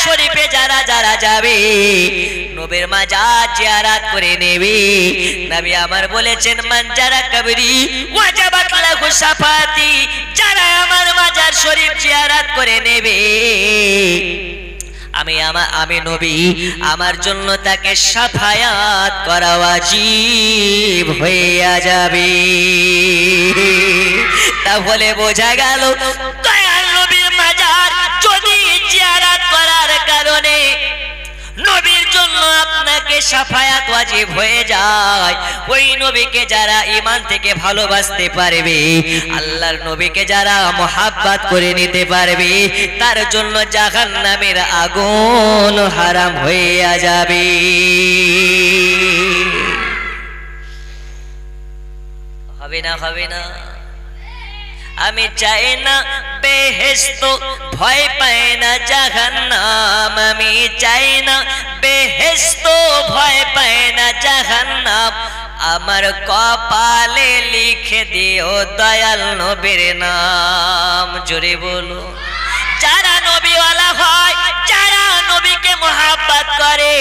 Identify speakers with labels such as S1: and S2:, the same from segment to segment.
S1: শরীফে যারা যারা যাবে নবীর মাজার জিয়ারত করে নেবে। নবী আমার বলেছেন মান যারা কবরি ওয়াজাবাত লাহু শাফাতি, যারা আমার মাজার শরীফ জিয়ারত করে নেবে আমি নবী আমার জন্য তাকে শাফায়াত করা ওয়াজিব হয়ে যাবে। তাহলে বোঝা গেল দয়াল নবীর মাজার যদি জিয়ারত করার কারণে নবীর জন্য আপনাকে শাফায়াত ওয়াজিব হয়ে যায়, ওই নবীকে যারা ঈমান থেকে ভালোবাসতে পারবে, আল্লাহর নবীকে যারা মুহাব্বত করে নিতে পারবে, তার জন্য জাহান্নামের আগুন হারাম হয়ে যাবে। হবে না হবে না? আমি চাই না বেহেশত, ভয় পায় না জাহান্নাম। আমি চাই না বেহেশত, ভয় পায় না জাহান্নাম। আমার কপালে লিখে দিও দয়াল নবীর নাম। জোরে বলো। যারা নবীওয়ালা হয়, যারা নবীকে মুহাব্বত করে,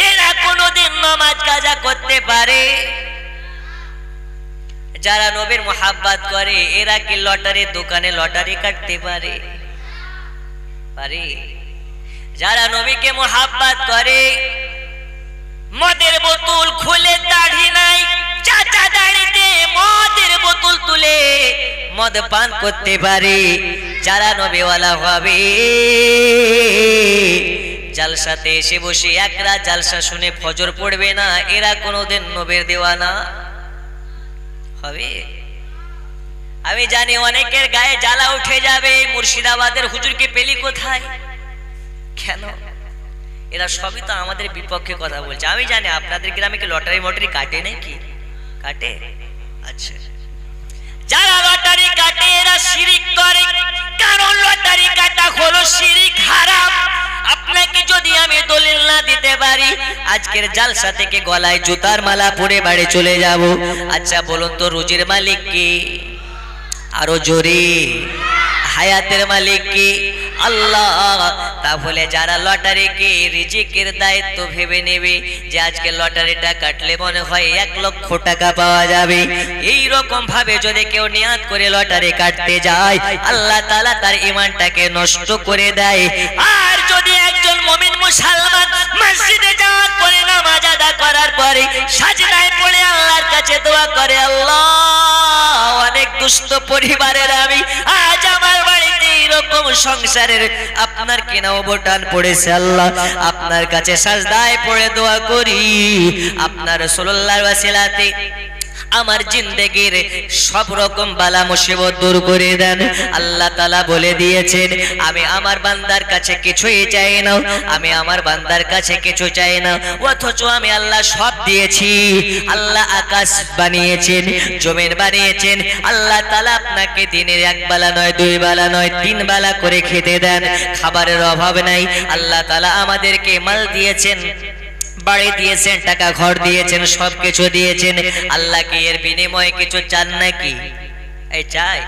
S1: এরা কোনোদিন নামাজ কাজা করতে পারে? যারা নবীর মুহাব্বত করে এরা কি লটারির দোকানে লটারি কাটতে পারে? পারে? যারা নবীকে মুহাব্বত করে মদের বোতল খুলে, দাড়ি নাই চাচা দাড়িতে মদের বোতল তুলে মদ পান করতে পারে। যারা নবীওয়ালা হবে জালসাতে এসে বসে এক রাত জালসা শুনে ফজর পড়বে না, এরা কোনোদিন নবীর দেওয়ানা হবে? আমি জানি অনেকের গায়ে জ্বালা উঠে যাবে, মুর্শিদাবাদের হুজুরকে পেলি কোথায়? কেন? এরা সবই তো আমাদের বিপক্ষে কথা বলছে। আমি জানি আপনাদের গ্রামে কি লটারি মটারি কাটে নাকি? কাটে? আচ্ছা, যারা লটারি কাটে এরা শিরিক করে, কারণ লটারি কাটা হলো শিরিক, হারাম। আপনাকে যদি আমি দলিল না দিতে পারি, আজকের জালসা থেকে গলায় জুতার মালা পরে বাড়ি চলে যাব। আচ্ছা বলুন তো রুজির মালিক কি? আরো জোরে। হায়াতের মালিক কি? আল্লাহ। তাহলে যারা লটারিকে রিজিকের দায়িত্ব ভেবে নেবে যে আজকে লটারিটা কাটলে মনে হয় 1 লক্ষ টাকা পাওয়া যাবে, এই রকম ভাবে যদি কেউ নিয়াত করে লটারি কাটতে যায়, আল্লাহ তাআলা তার ঈমানটাকে নষ্ট করে দেয়। আর যদি একজন মুমিন মুসলমান মসজিদে যাওয়ার পরে নামাজ আদা করার পরে সাজদায় পড়ে আল্লাহর কাছে দোয়া করে, আল্লাহ অনেক দুস্থ পরিবারের আমি, আজ আমার বাড়িতে এরকম সংসারের আপনার কিনা অবটান পড়েছে, আল্লাহ আপনার কাছে সাজদায় পড়ে দোয়া করি আপনার রাসূলুল্লাহর ওয়াসিলাতে আমার জিন্দেগির সব রকম বালা মুসিবত দূর করে দেন। আল্লাহ তাআলা বলে দিয়েছেন আমি আমার বান্দার কাছে কিছুই চাই না, আমি আমার বান্দার কাছে কিছু চাই না, অথচ আমি আল্লাহ সব দিয়েছি। আল্লাহ আকাশ বানিয়েছেন, জমিন বানিয়েছেন, আল্লাহ তাআলা আপনাকে দিনের 1 বেলা নয় 2 বেলা নয় 3 বেলা করে খেতে দেন, খাবারের অভাব নাই। আল্লাহ তাআলা আমাদেরকে মাল দিয়েছেন, বাড়ি দিয়েছেন, টাকা ঘর দিয়েছেন, সব কিছু দিয়েছেন। আল্লাহ কি এর বিনিময়ে কিছু চান নাকি? এই চাই?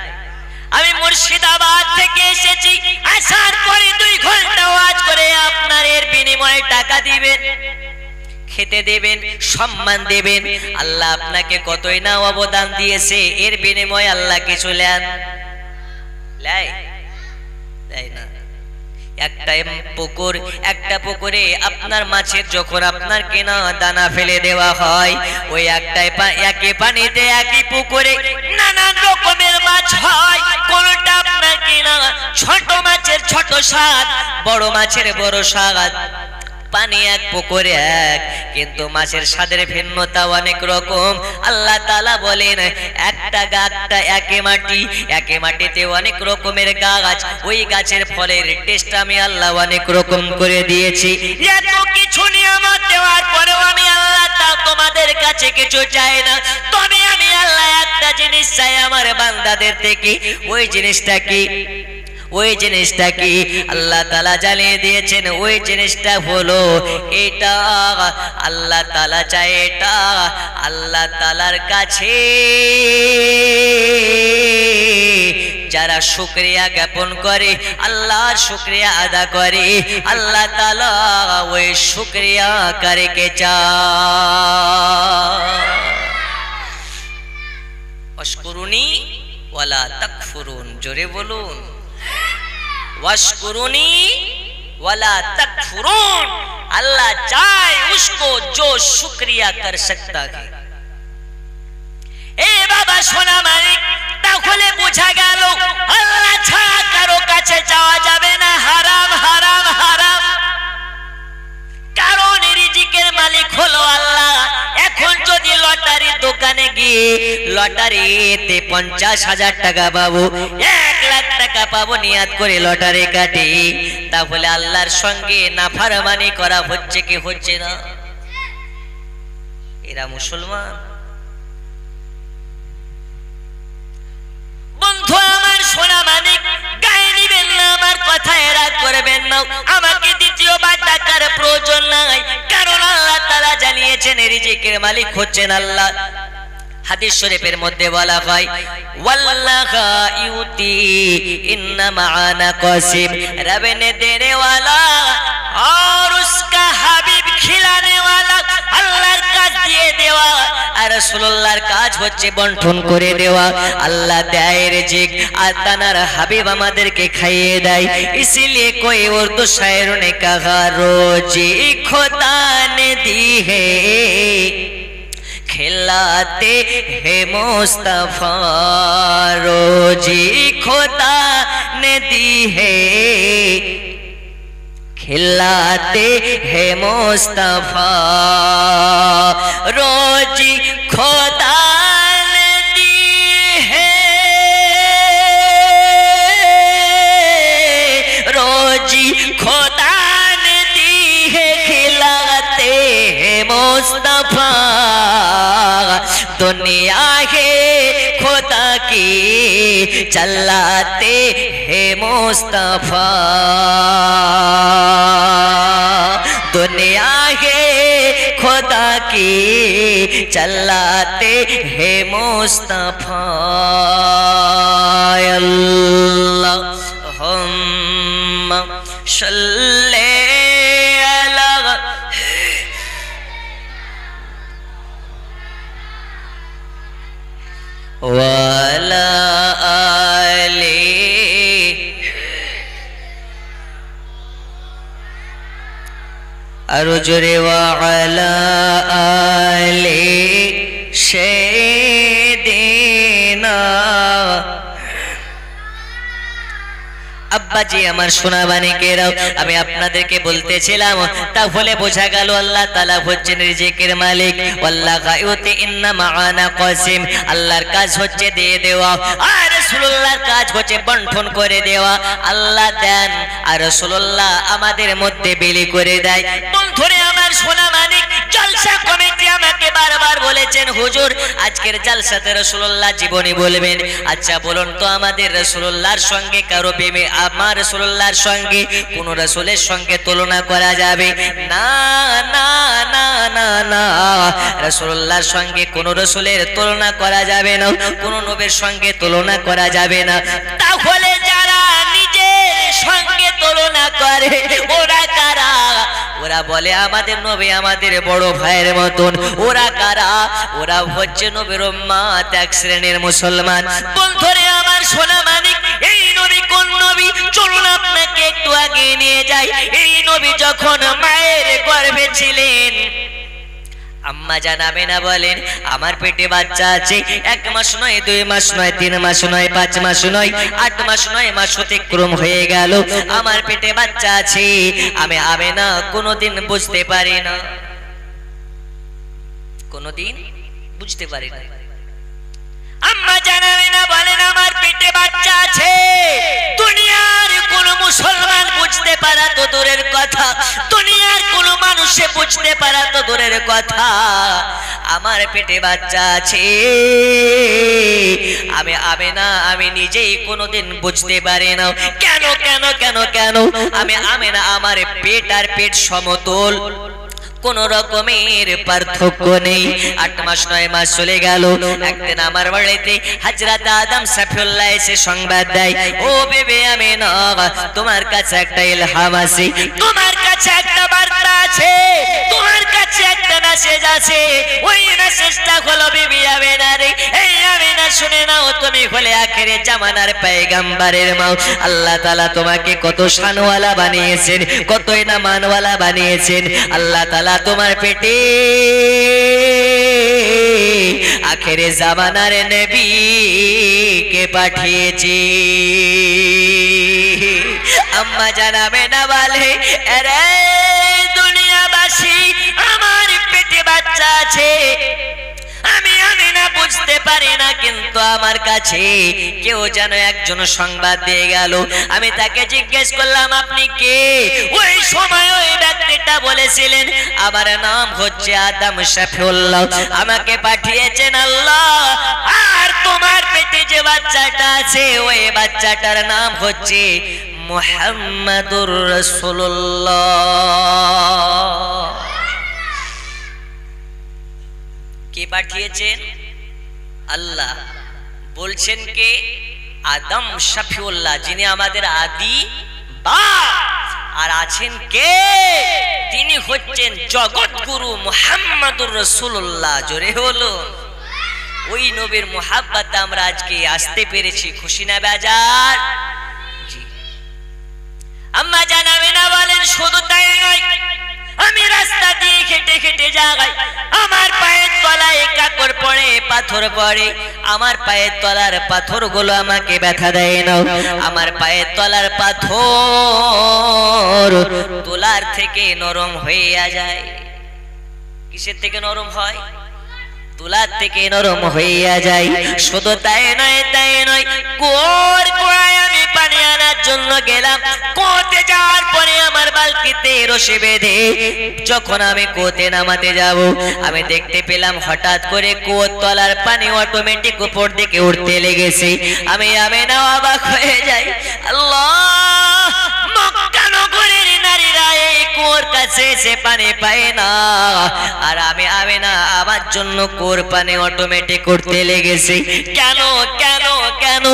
S1: আমি মুর্শিদাবাদ থেকে এসেছি, আসার পরে 2 ঘন্টা ওয়াজ করে আপনার এর বিনিময়ে টাকা দিবেন, খেতে দেবেন, সম্মান দেবেন। আল্লাহ আপনাকে কতই না অবদান দিয়েছে, এর বিনিময়ে আল্লাহ কিছু নেন? দেয় না। একটা পুকুরে আপনার মাছের যখন আপনার কেনা দানা ফেলে দেওয়া হয়, ওই একই পানিতে একই পুকুরে নানান রকমের মাছ হয়। কোনটা আপনার কেনা ছোট মাছের ছোট স্বাদ, বড় মাছের বড় স্বাদ। পানি এক পুকুরে এক, কিন্তু মাছের স্বাদের ভিন্নতা অনেক রকম। আল্লাহ তাআলা বলেন একটা গাছটা একই মাটিতে অনেক রকমের গাছ, ওই গাছের ফলের টেস্ট আমি আল্লাহ অনেক রকম করে দিয়েছি। এত কিছু নিয়ামত দেওয়ার পরেও আমি আল্লাহ তা তোমাদের কাছে কিছু চাই না, তবে আমি আল্লাহ একটা জিনিস চাই আমার বান্দাদের থেকে। ওই জিনিসটা কি? ওই জিনিসটা কি? আল্লাহ তাআলা জানিয়ে দিয়েছেন ওই জিনিসটা হলো এটা। আল্লাহ তাআলা চায় এটা। আল্লাহ তাআলার কাছে যারা যারা শুকরিয়া জ্ঞাপন করে, আল্লাহর শুকরিয়া আদা করে, আল্লাহ তাআলা ওই শুকরিয়াকারীকে চায়। ওয়াশকুরুনি ওয়ালা তাকফুরুন, জোরে বলুন ওয়াশকুরুনি वाला तकफुरून। अल्लाह चाहे उसको जो शुक्रिया कर सकता है। ए बाबा सोना मालिक, তাহলে বোঝা গেল আল্লাহ ছাড়া কারো কাছে যাওয়া যাবে না, হারাম হারাম হারাম। কারণ রিজিকের মালিক হলো আল্লাহ। এখন যদি লটারির দোকানে গিয়ে লটারিতে 50,000 টাকা পাবো, 1 লাখ টাকা পাবো নিয়াত করে লটারি কাটি, তাহলে আল্লাহর সঙ্গে নাফরমানি করা হচ্ছে কি হচ্ছে না? এরা মুসলমান? বন্ধু আমার সোনা মানিক, গায়ে নিবেন না আমার কথা, এরা করবেন না। আমাকে দ্বিতীয়বার টাকার প্রয়োজন নাই, কারণ আল্লাহ তাআলা জানিয়েছেন রিজিকের মালিক হচ্ছেন আল্লাহ। হাদিস শরীফের মধ্যে বলা হয় ওয়াল্লাহু ইউতি ইন্নামা আনা কাসিম, রব ने देने वाला और उसका हबीब खिलाने वाला। আল্লাহর কাজ দিয়ে দেওয়া আর রাসূলুল্লাহর কাজ হচ্ছে বন্টন করে দেওয়া। আল্লাহ দেয় রিজিক আর তার হাবিব আমাদেরকে খাইয়ে দেয়। इसलिए कोई उर्दू शायरों ने कहा रोजी खुदा ने दी है खिलाते हैं मुस्तफा, रोजी खुदा ने दी है खिलाते हैं मुस्तफा, रोजी खुदा ने दी है, रोजी खुदा ने दी है खिलाते हैं मुस्तफा। दुनिया है खुदा की चलाते हैं मुस्तफा, दुनिया है खुदा की चलाते हैं मुस्तफा। अल्लाहुम्मा सल्ले अला वाला आले अरुजरे वाला आले शेदेना। আব্বাজি আমার সোনা বানিকেরাও, আমি আপনাদেরকে বলতেছিলাম, তাহলে বোঝা গেল আল্লাহ তাআলা হচ্ছেন রিজিকের মালিক। ওয়াল্লাহু ইউতি ইন্নামা আনা কাসিম, আল্লাহর কাজ হচ্ছে দিয়ে দেওয়া আর রাসূলুল্লাহর কাজ হচ্ছে বন্টন করে দেওয়া। আল্লাহ দেন আর রাসূলুল্লাহ আমাদের মধ্যে বিলি করে দেয়। বন্ধুরে আমার সোনা মানিক, জলসা কমিটি আমাকে বারবার বলেছেন হুজুর আজকের জলসাতে রাসূলুল্লাহ জীবনী বলবেন। আচ্ছা বলুন তো, আমাদের রাসূলুল্লাহর সঙ্গে কারো প্রেমে আমার রাসূলুল্লাহর সঙ্গে কোন রাসূলের সঙ্গে তুলনা করা যাবে না? না না না না, রাসূলুল্লাহর সঙ্গে কোন রাসূলের তুলনা করা যাবে না, কোন নবীর সঙ্গে তুলনা করা যাবে না। তাহলে যারা নিজের সঙ্গে তুলনা করে ওরা কারা? ওরা বলে আমাদের নবী আমাদের বড় ভাইয়ের মতন। ওরা কারা? ওরা হচ্ছে নবীর উম্মত, এক শ্রেণীর মুসলমান। বন্ধুরে আমার সোনা মানিক, এই নবী কোন নবী? চলুন আপনাকে একটু আগে নিয়ে যাই। এই নবী যখন মায়ের গর্ভে ছিলেন, আম্মা জানাবে না বলেন আমার পেটে বাচ্চা আছে, 1 মাস নয়, 2 মাস নয়, 3 মাস নয়, 5 মাস নয়, 8 মাস 9 মাস অতিক্রম হয়ে গেল, আমার পেটে বাচ্চা আছে। আমি আমেনা কোনোদিন বুঝতে পারি না, কোনোদিন বুঝতে পারি না। আম্মা জানাবে না বলেন আমার পেটে বাচ্চা আছে। দুনিয়ার কোন মুসলমান বুঝতে পারা তো দূরের কথা, দুনিয়ার কোন মানুষে বুঝতে পারা তো দূরের কথা, আমার পেটে বাচ্চা আছে। আমি নিজেই কোনোদিন বুঝতে পারি না। কেন কেন কেন কেন? আমি আমেনা আমার পেট আর পেট সমতল, কোন রকমের পার্থক্য নেই। 8 মাস 9 মাস চলে গেল। একদিন আমার বাড়িতে হযরত আদম সফিউল্লাহ এসে সংবাদ দেয়, ও বেবি আমিনা, তোমার কাছে একটা ইলহাম আছে, তোমার কাছে একটা বার্তা আছে, তোমার কাছে একটা মেসেজ আছে। ওই মেসেজটা হলো বেবি আমিনা রে, এই আমিনা শুনে নাও, তুমি হলে আখেরের জামানার পয়গম্বরের মা। আল্লাহ তাআলা তোমাকে কত শানওয়ালা বানিয়েছেন, কতই না মানওয়ালা বানিয়েছেন। আল্লাহ তাআলা তোমার পেটে আখেরে জামানার নবী কে পাঠিয়েছে। আম্মা জানাবে না বলে, আরে দুনিয়াবাসী, আমার পেটে বাচ্চা আছে, আমি না বুঝতে পারি না, কিন্তু আমার কাছে কেউ যেন একজন সংবাদ দিয়ে গেল। আমি তাকে জিজ্ঞেস করলাম, আপনি কে? ওই সময় ওই ব্যক্তিটা বলেছিলেন, আমার নাম হচ্ছে আদম শফিউল্লাহ, আমাকে পাঠিয়েছেন আল্লাহ, আর তোমার পেটে যে বাচ্চাটা আছে ওই বাচ্চাটার নাম হচ্ছে মুহাম্মাদুর রাসূলুল্লাহ। কে পাঠিয়েছেন? আল্লাহ। বলছেন কে? আদম শফিউল্লাহ, যিনি আমাদের আদি বাপ। আর আছেন কে? তিনি হচ্ছেন জগৎগুরু মুহাম্মাদুর রাসূলুল্লাহ। জোরে হলো। ওই নবীর মুহাব্বতে আমরা আজকে আসতে পেরেছি, খুশি না বেজার? জি। আম্মা জান আমিনা বলেন, শুধু তাই নয়, আমি রাস্তা দিয়ে হেঁটে হেঁটে যাই, আমার পায়ের তলায় কাকড় পড়ে, পাথর পড়ে, আমার পায়ের তলার পাথরগুলো আমাকে ব্যথা দেয় না। আমার পায়ের তলার পাথর তোলার থেকে নরম হয়ে যায়। কিসের থেকে নরম হয়? তুলার থেকে নরম হইয়া যায়। শুধু তাই নয়, কুয়োর গোড়ায় আমি পানি আনার জন্য গেলাম। কুয়োতে যাওয়ার পরে আমার বালতিতে রশি বেঁধে যখন আমি কুয়োতে নামাতে যাব, আমি দেখতে পেলাম হঠাৎ করে কুয়োর তলার পানি অটোমেটিক উপর দিকে উঠতে লেগেছে। আমি না অবাক হয়ে যাই, আল্লাহ, মক্কা নগরের নারীরা এই কুয়োর কাছে এসে পানি পায় না, আর আমি না আমার জন্য কুয়োর পানি অটোমেটিক উঠতে লেগেছে। কেন কেন কেন?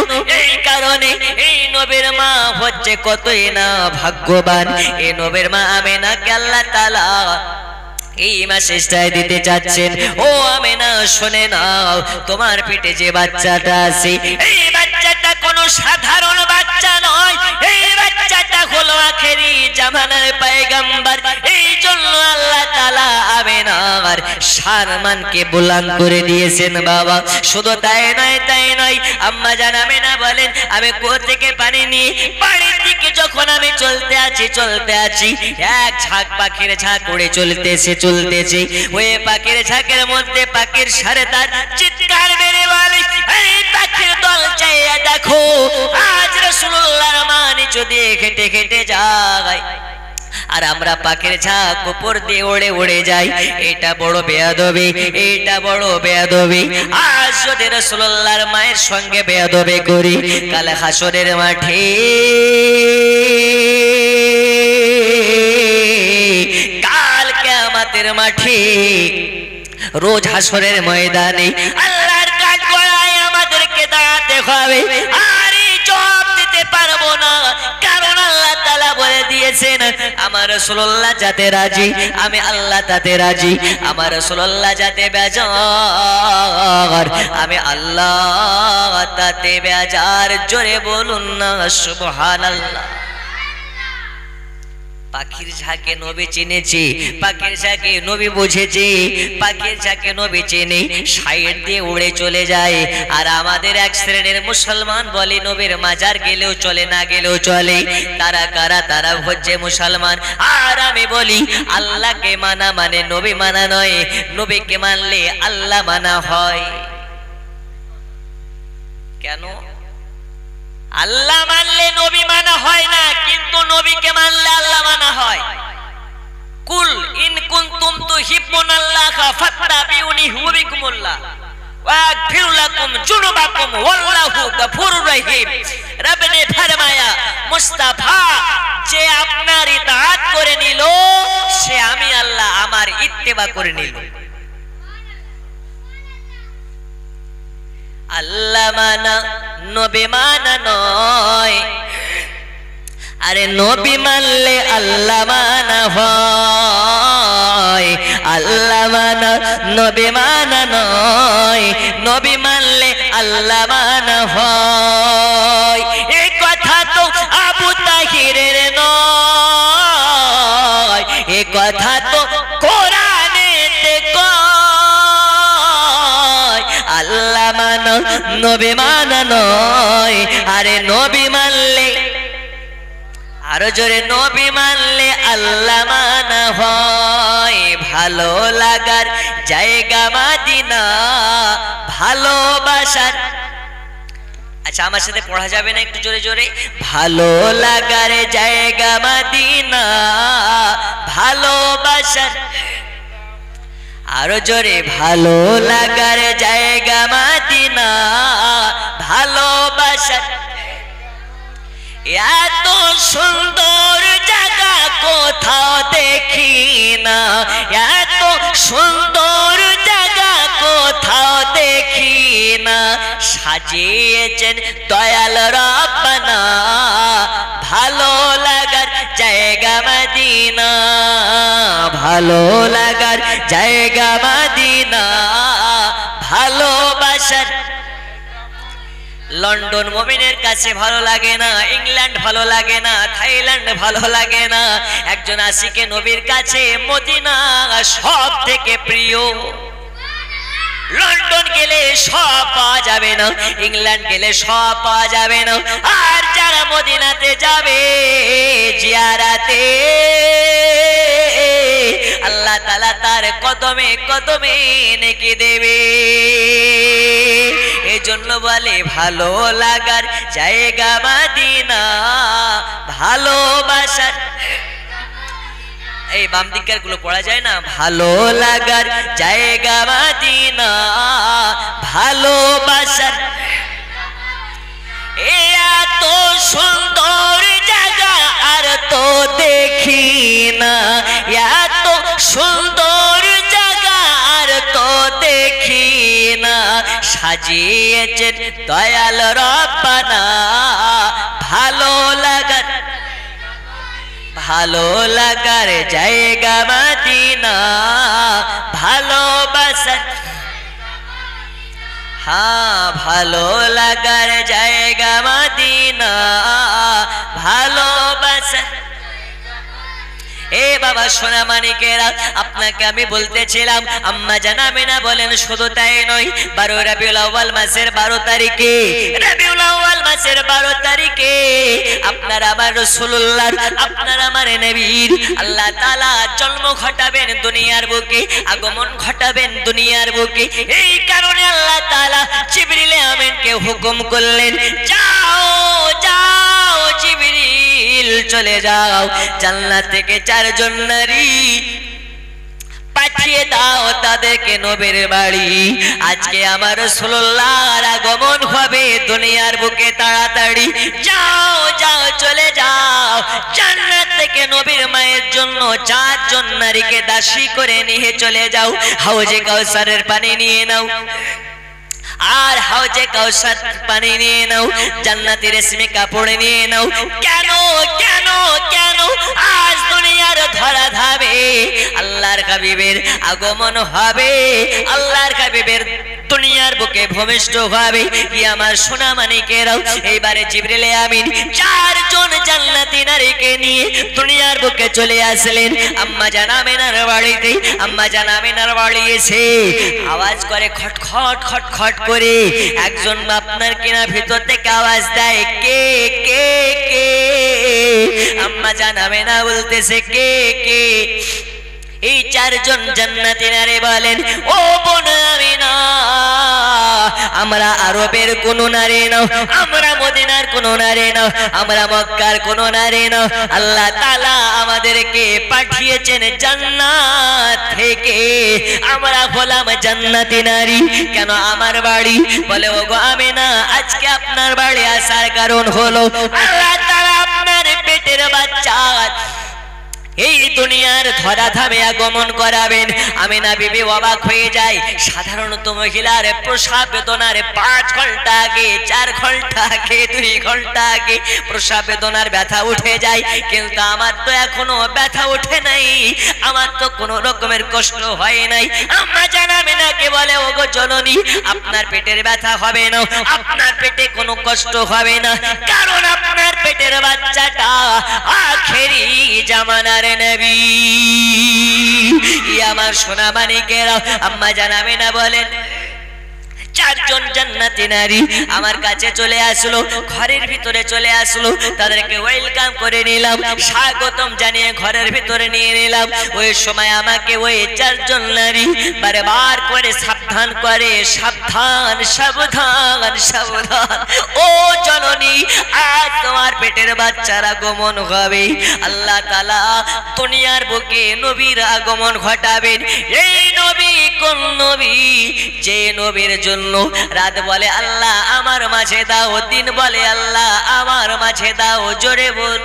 S1: এই কারণে এই নবীর মা হচ্ছে কতই না ভাগ্যবান। এই নবীর মা আমিনাকে আল্লাহ তাআলা এই মেসেজটা দিতে চাচ্ছেন, ও আমিনা শুনে নাও, তোমার পেটে যে বাচ্চাটা আছে, এই বাচ্চাটা কোনো সাধারণ বাচ্চা নয়, এই বাচ্চাটা হলো আখেরি জামানার পয়গম্বর। এই জন্য আল্লাহ তাআলা আমিনার সম্মানকে বুলন্দ করে দিয়েছেন বাবা। শুধু তাই নয়, আম্মা জান আমিনা বলেন, আমি কুয়ো থেকে পানি নিয়ে বাড়ির দিকে যখন আমি চলতে আছি, এক ঝাঁক পাখির ঝাঁক উড়ে চলতেছে। ওই পাখির ঝাঁকের মধ্যে পাখির সরদার চিৎকার মেরে বলে, এই পাখির দল চাইয়া দেখো, আজ রাসূলুল্লাহর মা নিচু দিয়ে হেঁটে হেঁটে যায়, আর আমরা পাখির ঝাঁক উপর দিয়ে উড়ে যাই। এটা বড় বেয়াদবি। আজ যদি রাসূলুল্লাহর মায়ের সঙ্গে বেয়াদবি করি, কাল হাসরের মাঠে, কাল কিয়ামতের মাঠে, রোজ হাসরের ময়দানে আল্লাহর কাঠগড়ায় আমাদেরকে দাঁড়াতে হবে, আর এই জবাব দিতে পারবো না। কারণ আল্লাহ তাআলা বলে দিয়েছেন, আমার রাসূলুল্লাহ যাতে রাজি, আমি আল্লাহ তাতে রাজি। আমার রাসূলুল্লাহ যাতে বেজার, আমি আল্লাহ তাতে বেজার। জোরে বলুন না সুবহানাল্লাহ। পাখির ঝাঁকে নবী চিনেছি, পাখির ঝাঁকে নবী বুঝেছি, পাখির ঝাঁকে নবী চিনে সাইড দিয়ে উড়ে চলে যায়। আর আমাদের এক শ্রেণীর মুসলমান বলে, নবীর মাজার গেলেও চলে, না গেলেও চলে। তারা কারা? তারা হচ্ছে মুসলমান। আর আমি বলি, আল্লাহকে মানা মানে নবী মানা নয়, নবীকে মানলে আল্লাহ মানা হয়। কেন? আল্লাহ মানলে নবী মানা হয় না, কিন্তু নবীকে মানলে আল্লাহ মানা হয়। কুল ইন কুনতুম তুহিব্বুনাল্লাহা ফাত্তাবিউনি ইউহিব্বুকুমুল্লাহ ওয়া আগফির লাকুম যুনুবাকুম ওয়াল্লাহু গফুরুর রহিম। रब ने फरमाया, মুস্তাফা যে আপনার ইতাআত করে নিল সে আমি আল্লাহ আমার ইত্তেবা করে নিল। আল্লাহ মানা নবী মানা নয়, আরে নবী মানলে আল্লাহ মানা হয়। আল্লাহ মানা নবী মানা নয়, নবী মানলে আল্লাহ মানা হয়। এই কথা তো আবু তাহিরের নয়, এই কথা তো কোরআনেতে কয়। আল্লাহ মানা নবী মানা নয়, আরে নবী মানলে আরো জোরে নবী মানলে আল্লাহ মানা হয়। ভালো লাগার জায়গা মদিনা, ভালোবাসার, আচ্ছা আমার সাথে পড়া যাবে না একটু জোরে জোরে? ভালো লাগার জায়গা মদিনা, ভালোবাসার, আরো জোরে ভালো লাগার জায়গা মদিনা, ভালোবাসার। এত সুন্দর জায়গা কোথাও দেখি না, এত সুন্দর জায়গা কোথাও দেখি না, সাজিয়েছেন দয়াল রব্বানা ভালো লাগার জায়গা মদিনা, ভালো লাগার জায়গা মদিনা, ভালোবাসার। লন্ডন মুমিনের কাছে ভালো লাগে না, ইংল্যান্ড ভালো লাগে না, থাইল্যান্ড ভালো লাগে না, একজন আশিকে নবীর কাছে মদিনা সব থেকে প্রিয়। লন্ডন গেলে সব পাওয়া যাবে না, ইংল্যান্ড গেলে সব পাওয়া যাবে না, আর যারা মদিনাতে যাবে জিয়ারাতে আল্লাহ তাআলা তার কদমে কদমে নেকি দেবে। এজন্য বলে ভালো লাগার জায়গা মদিনা, ভালোবাসার। এই বাম দিকের গুলো পড়া যায় না? ভালো লাগার জায়গা মদিনা, ভালোবাসার। এত সুন্দর জায়গা আর তো দেখি না, এত সুন্দর জায়গা আর তো দেখি না, সাজিয়েছেন দয়াল রব্বানা ভালো লাগার, ভালো লাগার জায়গা মদিনা, ভালোবাসার। হ্যাঁ ভালো লাগার জায়গা মদিনা, ভালোবাসার। এ বাবা সোনা মানিকেরা, আপনাকে আমি বলতেছিলাম আম্মা জান আমিনা বলেন শুধু তাই নয়, 12 রবিউল আউয়াল মাসের 12 তারিখে, রবিউল আউয়াল মাসের 12 তারিখে আপনার আমার রাসূলুল্লাহ, আপনার আমার নবীর আল্লাহ তাআলা জন্ম ঘটাবেন দুনিয়ার বুকে, আগমন ঘটাবেন দুনিয়ার বুকে। এই কারণে আল্লাহ তাআলা জিবরিল আমিনকে হুকুম করলেন, যাও যাও জিবরিল চলে যাও, জান্নাত থেকে 4 জন নারী পাঠিয়ে দাও, তাদেরকে নবীর বাড়ি। আজকে আমার রাসূলুল্লাহর আগমন হবে দুনিয়ার বুকে, তাড়াতাড়ি যাও যাও চলে যাও, জান্নাত থেকে নবীর মায়ের জন্য 4 জন নারীকে দাসী করে নিয়ে চলে যাও, হাউজে কাউসারের পানি নিয়ে নাও, আর হাউজে কাউসার পানি নিয়ে নাও, জান্নাতি রেশমি কাপড় নিয়ে নাও। কেন কেন কেন? আজ দুনিয়ার ধরা ধাবে আল্লাহর হাবিবের আগমন হবে, আল্লাহর হাবিবের দুনিয়ার বুকে ভূমিষ্ঠ হবে। কি আমার সোনা মানিকেরাও, এইবারে জিবরিল আমিন 4 জন জান্নাতি নারীকে নিয়ে দুনিয়ার বুকে চলে আসলেন আম্মা জান আমিনার বাড়িতে। আম্মা জান আমিনার বাড়ি এসে আওয়াজ করে খটখট খটখট করে, একজন আপনার কিনা ভিতর থেকে আওয়াজ দেয়, কে কে কে? আম্মা জান আমিনা বলতেছে কে কে? এই 4 জন জান্নাতি নারী বলেন, ও বোন আমিনা, আমরা আরবের কোন নারী নও, আমরা মদিনার কোন নারী নও, আমরা মক্কার কোন নারী নও, আল্লাহ তাআলা আমাদেরকে পাঠিয়েছেন জান্নাত থেকে, আমরা হলাম জান্নাতি নারী। কেন আমার বাড়ি? বলে ওগো আমিনা, আজকে আপনার বাড়ি আসার কারণ হলো আল্লাহ তাআলা বাচ্চা এই দুনিয়ার ধরাধামে আগমন করাবেন। আমিনা বিবি অবাক হয়ে যায়। সাধারণত মহিলার প্রসব বেদনার 5 ঘন্টা আগে, 4 ঘন্টা আগে, 2 ঘন্টা আগে প্রসব বেদনার ব্যথা উঠে যায়, কিন্তু আমার তো এখনো ব্যথা ওঠে নাই, আমার তো কোনো রকমের কষ্ট হয় নাই। আম্মা জান আমিনাকে বলে, ওগো জননী, আপনার পেটের ব্যথা হবে না, আপনার পেটে কোনো কষ্ট হবে না, কারণ আপনার পেটের বাচ্চাটা আখেরি জামানার নবী। আমার সোনা মানিকেরা, আম্মা জান আমিনা বলেন, 4 জন জান্নাতি নারী আমার কাছে চলে আসলো, ঘরের ভিতরে চলে আসলো, তাদেরকে ওয়েলকাম করে নিলাম, স্বাগতম জানিয়ে ঘরের ভিতরে নিয়ে নিলাম। ওই সময় আমাকে ওই 4 জন নারী বারবার করে সাবধান করে, সাবধান সাবধান সাবধান, ও জননী, আজ তোমার পেটের বাচ্চার আগমন হবে। আল্লাহ তাআলা দুনিয়ার বুকে নবীর আগমন ঘটাবেন। এই নবী কোন নবী? যে নবীর জন্য রাত বলে আল্লাহ আমার মাঝে দাও, দিন বলে আল্লাহ আমার মাঝে দাও। জোরে বল।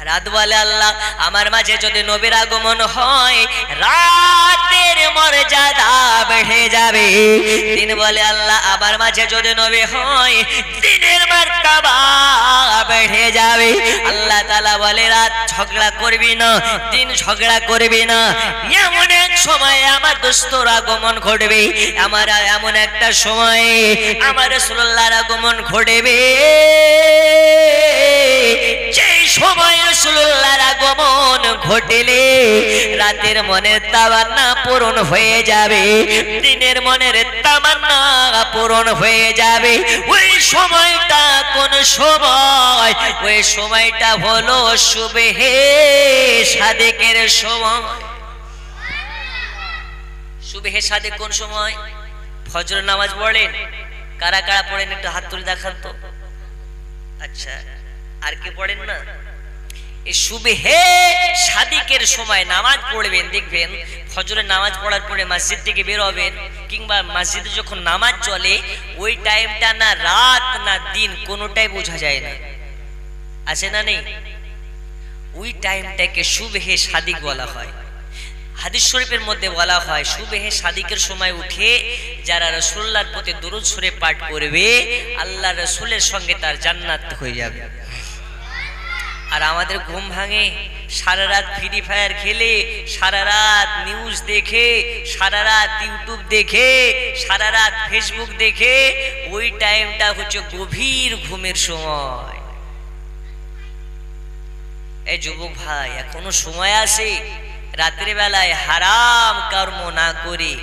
S1: রাত বলে আল্লাহ আমার মাঝে যদি নবীর আগমন হয়, রাতের মর্যাদা বেড়ে যাবে। দিন বলে আল্লাহ আমার মাঝে যদি নবী হয়, দিনের মার্তবা বেড়ে যাবে। আল্লাহ তাআলা বলে, রাত ঝগড়া করবি না, দিন ঝগড়া করবি না। এমন এক সময় আমার দোস্তর আগমন ঘটবে, আমার এমন একটা সময় আমার রাসূলুল্লাহর আগমন ঘটবে, যে সময় রাসূলুল্লাহর আগমন ঘটলে রাতের মনের তামান্না পূরণ হয়ে যাবে, দিনের মনের তামান্না পূরণ হয়ে যাবে। ওই সময়টা কোন সময়? ওই সময়টা হলো সুবহে সাদেকের সময়। সুবহে সাদেক কোন সময়? ফজর নামাজ পড়েন? কারা কারা পড়েন একটু হাত তুলে দেখান তো। আচ্ছা, আর কি পড়েন না? এই সুবহে সাদিকের সময় নামাজ পড়বেন, দেখবেন ফজরের নামাজ পড়ার পরে মসজিদ থেকে বের হবেন, কিংবা মসজিদে যখন নামাজ চলে ওই টাইমটা না রাত না দিন কোনোটাই বোঝা যায় না, আছে না নেই? ওই টাইমটাকে সুবহে সাদিক বলা হয়। হাদিস শরীফের মধ্যে বলা হয় সুবহে সাদিকের সময় উঠে যারা রাসূলুল্লাহর প্রতি দরুদ শরীফ পাঠ করবে, আল্লাহ রাসূলের সঙ্গে তার জান্নাত হয়ে যাবে। আর আমাদের ঘুম ভাঙে সারা রাত ফ্রি ফায়ার খেলে, সারা রাত নিউজ দেখে, সারা রাত ইউটিউব দেখে, সারা রাত ফেসবুক দেখে, ওই টাইমটা হচ্ছে গভীর ঘুমের সময়। এই যুবক ভাই, এখনো সময় আছে রাতের বেলায় হারাম কর্ম না করে,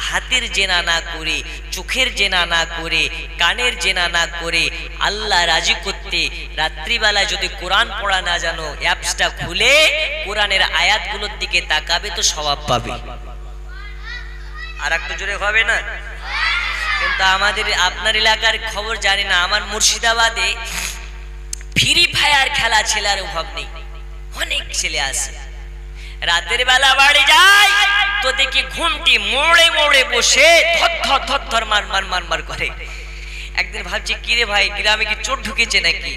S1: হাতের জেনা না করে, চোখের জেনা না করে, কানের জেনা না করে আল্লাহ রাজি করতে রাত্রিবেলা যদি কোরআন পড়া না জানো, অ্যাপসটা খুলে কোরআনের আয়াতগুলোর দিকে তাকাবে তো সওয়াব পাবে। আর একটু জোরে হবে না? কিন্তু আমাদের আপনার এলাকার খবর জানি না, আমার মুর্শিদাবাদে ফ্রি ফায়ার খেলা ছেলের অভাব নেই, অনেক ছেলে আছে। রাতের বেলা বাড়ি যায় তো দেখি ঘুমটি মোড়ে মোড়ে বসে ধর ধর ধর ধর মার মার মার মার করে। একদিন ভাবছি কিরে ভাই, গ্রামে কি চোর ঢুকেছে নাকি?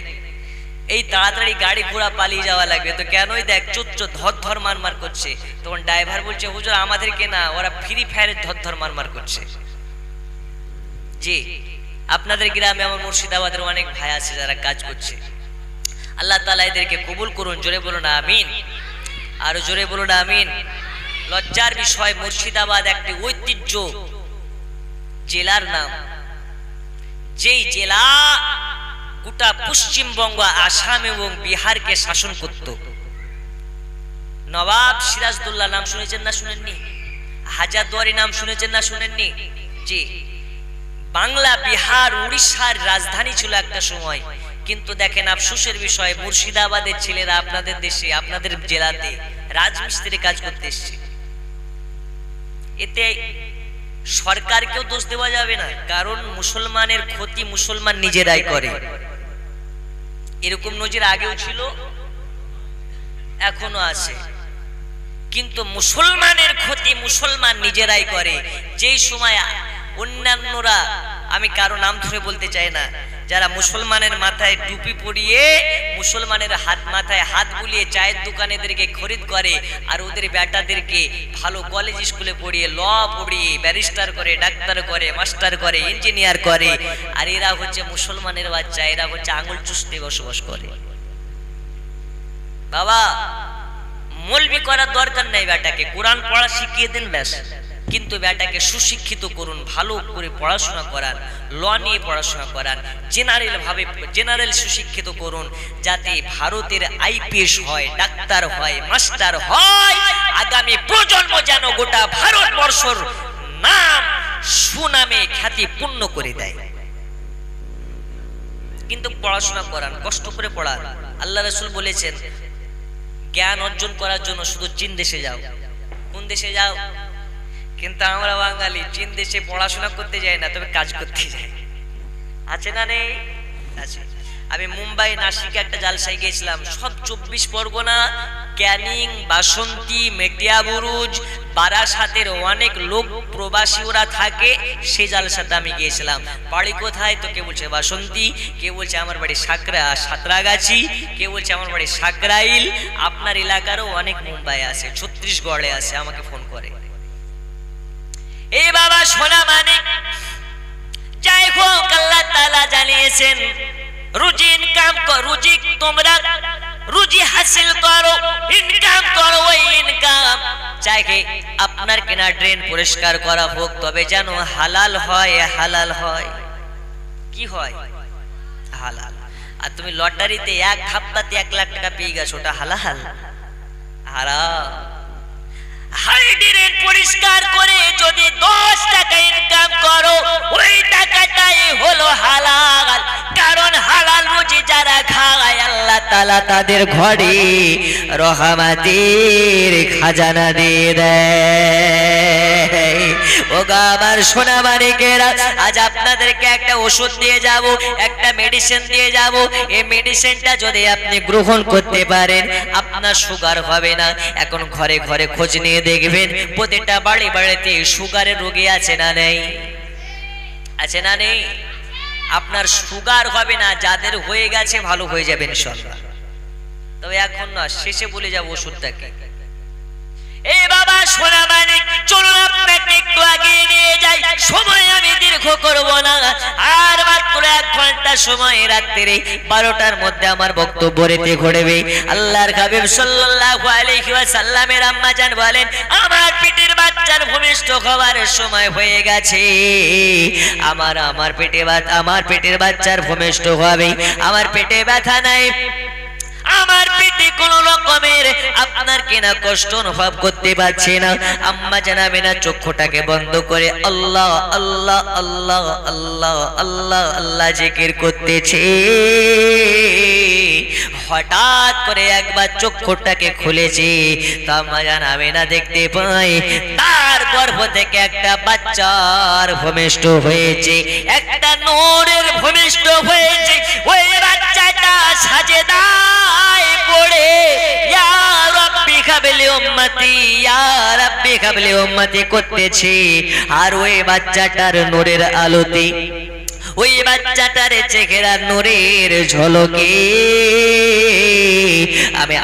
S1: এই তাড়াতাড়ি গাড়ি ঘোড়া পালিয়ে যাওয়া লাগবে, তো কেনই দেখ চোর চোর ধর ধর মার মার করছে। তখন ড্রাইভার বলছে, হুজুর আমাদেরকে না, ওরা ফ্রি ফায়ারের ধর ধর মার মার করছে। জি, আপনাদের গ্রামে আমার মুর্শিদাবাদের অনেক ভাই আছে যারা কাজ করছে। আল্লাহ তাআলা এদেরকে কবুল করুন। জোরে বলুন আমিন, আরো জোরে বলুন আমিন। লজ্জার বিষয়, মুর্শিদাবাদ একটি ঐতিহ্য জেলার নাম, যেই জেলা গোটা পশ্চিমবঙ্গ, আসাম এবং বিহারকে শাসন করত। নবাব সিরাজদৌল্লা নাম শুনেছেন না শুনেননি? হাজারদুয়ারি নাম শুনেছেন না শুনেননি? জি, বাংলা, বিহার, উড়িষ্যার রাজধানী ছিল একটা সময়। কিন্তু দেখেন আফসোসের বিষয়, মুর্শিদাবাদের ছেলেরা আপনাদের দেশে, আপনাদের জেলাতে রাজমিস্ত্রি কাজ করতে এসছে। এতে সরকারকেও দোষ দেওয়া যাবে না, কারণ মুসলমানের ক্ষতি মুসলমান নিজেরাই করে। এরকম নজির আগেও ছিল, এখনো আছে। কিন্তু মুসলমানের ক্ষতি মুসলমান নিজেরাই করে। যেই সময় অন্যান্যরা, আমি কারো নাম ধরে বলতে চাই না, যারা মুসলমানের মাথায় টুপি পরিয়ে মুসলমানের মাথায় হাত বুলিয়ে চায়ের দোকানেদেরকে খরিদ করে, আর ওদের বেটাদেরকে ভালো কলেজ স্কুলে পড়িয়ে ল পড়িয়ে ব্যারিস্টার করে, ডাক্তার করে, মাস্টার করে, ইঞ্জিনিয়ার করে, আর এরা হচ্ছে মুসলমানের বাচ্চা, এরা হচ্ছে আঙুল চুষতে বসবাস করে। বাবা মৌলবি করার দরকার নাই, বেটাকে কোরআন পড়া শিখিয়ে দিন ব্যাস, কিন্তু বেটাকে সুশিক্ষিত করুন, ভালো করে পড়াশোনা করান, ল নিয়ে পড়াশোনা করান, জেনারেল সুশিক্ষিত করুন, যাতে ভারতের আইপিএস হয়, ডাক্তার হয়, মাস্টার হয়, আগামী প্রজন্ম যেন গোটা ভারতবর্ষের নাম সুনামে খ্যাতি পূর্ণ করে দেয়। কিন্তু পড়াশোনা করান, কষ্ট করে পড়ান। আল্লাহ রাসূল বলেছেন জ্ঞান অর্জন করার জন্য শুধু চীন দেশে যাও। কোন দেশে যাও? কিন্তু আমরা বাঙালি চীন দেশে পড়াশোনা করতে যাই না, তবে কাজ করতে যাই। আছে না নেই? আছে। আমি মুম্বাই নাসিকে একটা জালসায় গিয়েছিলাম, সব 24 পরগনা, ক্যানিং, বাসন্তী, মেটিয়াবুরুজ, বারাসাতের অনেক লোক প্রবাসী ওরা থাকে, সেই জালসাতে আমি গিয়েছিলাম। বাড়ি কোথায়? তো কেউ বলছে বাসন্তী, কেউ বলছে আমার বাড়ি সাঁতরাগাছি, কেউ বলছে আমার বাড়ি সাকরাইল। আপনার এলাকারও অনেক মুম্বাই আছে, ছত্তিশগড়ে আছে, আমাকে ফোন করে। এই বাবা সোনা মানিক, যাই হোক আল্লাহ তাআলা জানিয়েছেন রুজি ইনকাম করো, রুজি তোমরা রুজি হাসিল করো, ইনকাম করো। ওই ইনকাম চাইকে আপনার কেনা ড্রেন পরিষ্কার করা হোক, তবে যেন হালাল হয়। হালাল হয় কি হয়? হালাল। আর তুমি লটারিতে এক ধাপ্পাতে 1 লাখ টাকা পেয়ে গেছো, ওটা হালাল? হারাম। হাইড্রেন পরিষ্কার করে যদি 10 টাকা ইনকাম করো, ওই টাকাটাই হলো হালাল। কারণ হালাল রুজি যারা খায় আল্লাহ তাআলা তাদের ঘরে রহমতের খাজানা দিয়ে দেয়। ও আমার সোনা মানিকেরা, আজ আপনাদেরকে একটা ওষুধ দিয়ে যাব, একটা মেডিসিন দিয়ে যাব। এই মেডিসিনটা যদি আপনি গ্রহণ করতে পারেন, আপনার সুগার হবে না। এখন ঘরে ঘরে খোঁজ নিয়ে দেখবেন, প্রতিটা বাড়িতে সুগারের রোগী আছে না নেই? আছে না নেই? আপনার সুগার হবে না, যাদের হয়ে গেছে ভালো হয়ে যাবে ইনশাআল্লাহ। তবে এখন না, শেষে বলে যাব ওষুধটাকে। এই বাবা সোনা মানিক, চলুন আপনাকে একটু আগিয়ে নিয়ে যাই। সময় আমি দীর্ঘ করব না, আর মাত্র 1 ঘন্টা সময়, রাত্রে 12টার মধ্যে আমার বক্তব্য রেতে ঘুরবে। আল্লাহর হাবিব সাল্লাল্লাহু আলাইহি ওয়াসাল্লামের আম্মা জান বলেন, আমার পেটের বাচ্চার ভূমিষ্ঠ হওয়ার সময় হয়ে গেছে। আমার পেটের বাচ্চার ভূমিষ্ঠ হবে। আমার পেটে ব্যথা নাই, আমার পেটে কোন রকমের আপনার কেনা কষ্ট অনুভব করতে পারছে না। আম্মা জানাবে না, চক্ষুটাকে বন্ধ করে আল্লাহ আল্লাহ আল্লাহ আল্লাহ আল্লাহ আল্লাহ জিকির করতেছে। হঠাৎ করে একবার চক্ষুটাকে খুলেছে, তা আম্মা জানাবে না দেখতে পাই তার গর্ভ থেকে একটা বাচ্চার ভূমিষ্ঠ হয়েছে, একটা নূরের ভূমিষ্ঠ হয়েছে। ওই বাচ্চাটা সাজেদায় পড়ে ইয়া রাব্বি হাবলি উম্মতি, ইয়া রাব্বি হাবলি উম্মতি করতেছে। আর ওই বাচ্চাটার নূরের আলোতে, ওই বাচ্চাটার চেহারা নূরের ঝলকে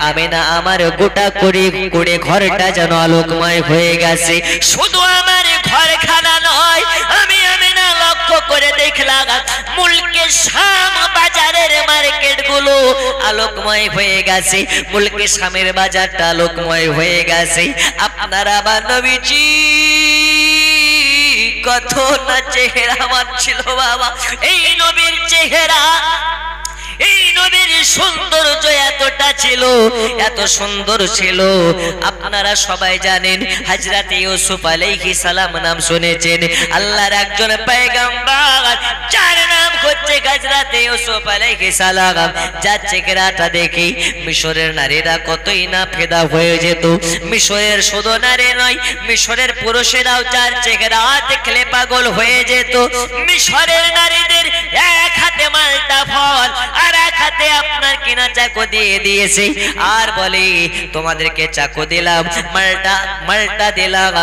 S1: আমিনা আমার গোটা করে ঘরটা যেন আলোকময় হয়ে গেছে। শুধু আমার ঘরখানা নয়, আমি আমিনা লক্ষ্য করে দেখলাম মুলকে শাম বাজারের মার্কেট গুলো আলোকময় হয়ে গেছে, মুলকে শামের বাজারটা আলোকময় হয়ে গেছে। আপনারা বা নবীজি কত না চেহারা মানছিল বাবা। এই নবীর চেহারা, এই নবীর সৌন্দর্য এতটা ছিল, এত সুন্দর ছিল। আপনারা সবাই জানেন হযরত ইউসুফ আলাইহিস সালাম নাম শুনেছেন, আল্লাহর একজন পয়গম্বর, যার নাম হচ্ছে হযরত ইউসুফ আলাইহিস সালাম। যার চেহারাটা দেখে মিশরের নারীরা কতই না ফিদা হয়ে যেত। মিশরের শুধু নারী নয়, মিশরের পুরুষেরাও যার চেহারা দেখলে পাগল হয়ে যেত। মিশরের নারীদের এক হাতে মালটা ফল আর এক হাতে আপনার কিনা চাকু দিয়ে দিয়েছে, আর বলে তোমাদেরকে চাকু দিলাম, মালটা দিলাম।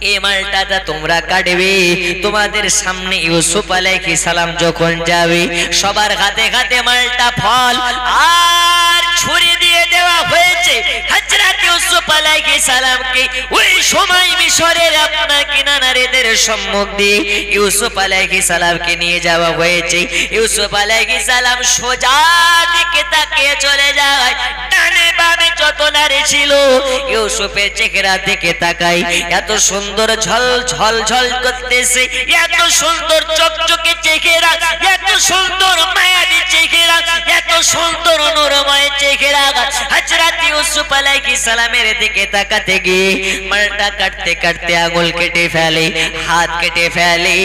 S1: এই মালটাটা তোমরা কাটবে। তোমাদের সামনে ইউসুফ আলাইহিস সালাম যখন যাবে, সবার হাতে হাতে মালটা ফল আর ছুরি দিয়ে দেওয়া হয়েছে হযরত ইউসুফ আলাইহিস সালামকে। ওই সময় মিশরের আপনার কিনারাদের সম্মুখ দিয়ে ইউসুফ আলাইহিস সালামকে নিয়ে যাওয়া হয়েছে। ইউসুফ আলাইহিস সালাম সোজা দিকে তাকিয়ে চলে যায়। ডানে বামে যত নারী ছিল ইউসুফের চেহারা দিকে তাকায়, এত সুন্দর ঝল ঝল ঝল করতেছে, এত সুন্দর চকচকে চেহারা, এত সুন্দর মায়াবী চেহারা, এত সুন্দর নূরময় চেহারা। হযরত ইউসুফ আলাইহিস সালামের দিকে তাকাতে গিয়ে মালটা কাটতে কাটতে আঙুল কেটে ফেলে, হাত কেটে ফেলে,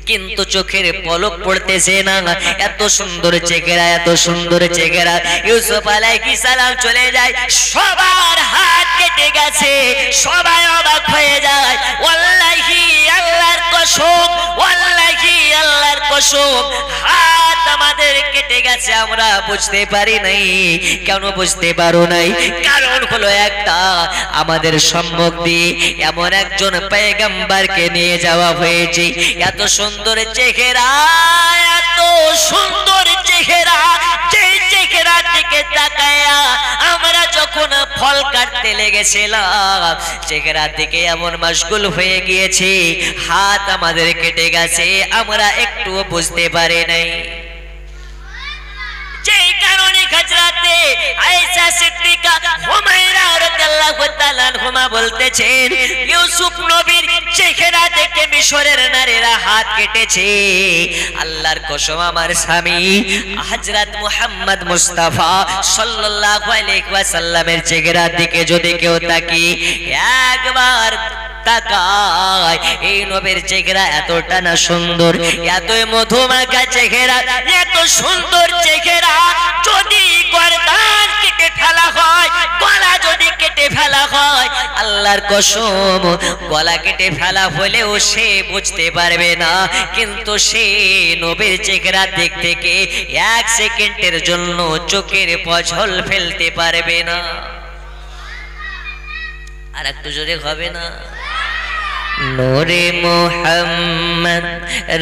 S1: কিন্তু চোখের পলক পড়তেছে না। এত সুন্দর চেহারা, এত সুন্দর চেহারা। ইউসুফ আলাইহিস সালাম চলে যায়, সবার হাত কেটে গেছে, সবাই অবাক হয়ে যায়। ওয়াল্লাহি আল্লাহর কসম, ওয়াল্লাহি আল্লাহর কসম, হাত আমাদের কেটে গেছে, আমরা বুঝতে পারি নাই। কেন বুঝতে পারো নাই? কারণ হলো একটা, আমাদের সম্মুখ দিয়ে এমন একজন পয়গম্বরকে নিয়ে যাওয়া হয়েছে। এত সুন্দর চেহারা, এত সুন্দর চেহারা, যে চেহারা দিকে তাকায়া আমরা যখন ফল কাটতে লেগেছিলাম, চেহারা দিকে এমন মশগুল হয়ে গিয়েছে, হাত আমাদের কেটে গেছে, আমরা একটুও বুঝতে পারি নাই। যেই কারণে হযরতে আয়েশা সিদ্দিকা হুমায়রা রাদিয়াল্লাহু তাআলা আনহুমা বলতেছেন, ইউসুফ নবীর চেহারা দেখে মিশরের নারীরা হাত কেটেছে। আল্লাহর কসম, আমার স্বামী হযরত মুহাম্মদ মুস্তাফা সাল্লাল্লাহু আলাইহি ওয়াসাল্লামের চেহারার দিকে যদি কেউ তাকিয়ে একবার তাকায়, এই নবীর চেহারা এতটা না সুন্দর, এতই মধুমাখা চেহারা, এত সুন্দর চেহারা। যদি গর্দান কেটে ফেলা হয়, গলা যদি কেটে ফেলা হয়, আল্লাহর কসম গলা কেটে ফেলা হলেও সে বুঝতে পারবে না, কিন্তু সে নবীর চেহারা দিক থেকে এক সেকেন্ডের জন্য চোখের পজল ফেলতে পারবে না। আর একটু জোরে হবে না? নূরে মুহাম্মদ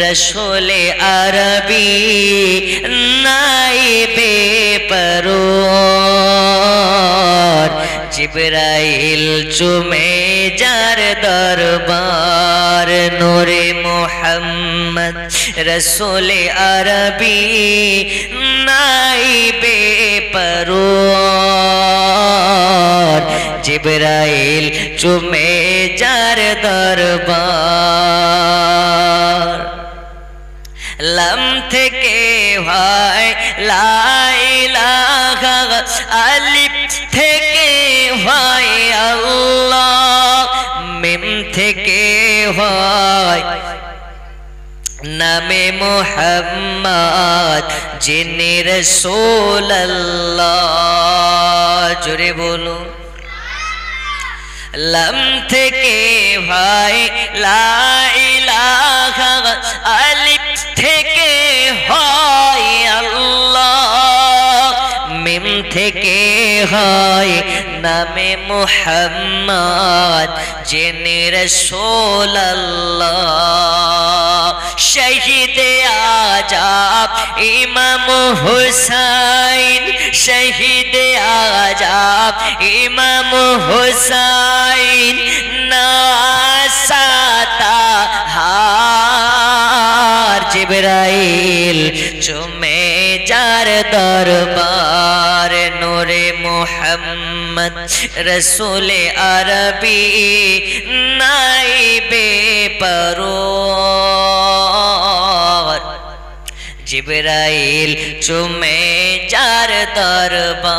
S1: রসূলে আরবি নাইবে পরওয়ার, জিবরাইল চুমে যার দরবার। নূরে মুহাম্মদ রসূলে আরবি নাইবে পরওয়ার, জিবরাইল চুমে যার দরবার। লাম থেকে হয় লা ইলাহা, আলিফ থেকে হয় আল্লাহ, মিম থেকে হয় নামে মুহাম্মদ যিনি রাসূলুল্লাহ। জোরে বলো। লাম থেকে হয় লা ইলাহা, আলিফ থেকে হয় আল্লাহ, মিম থেকে হয় নামে মুহাম্মদ যিনি রাসূলুল্লাহ। শহীদে আজাব ইমাম হুসাইন, শহীদে আজাব ইমাম হুসাইন, নাসাতা হার, জিবরাইল চুমে যার দরবার। নূরে মুহাম্মদ রসূলে আরবি নাইবে পরওয়ার, জিবরাইল চুমে যার দরবার।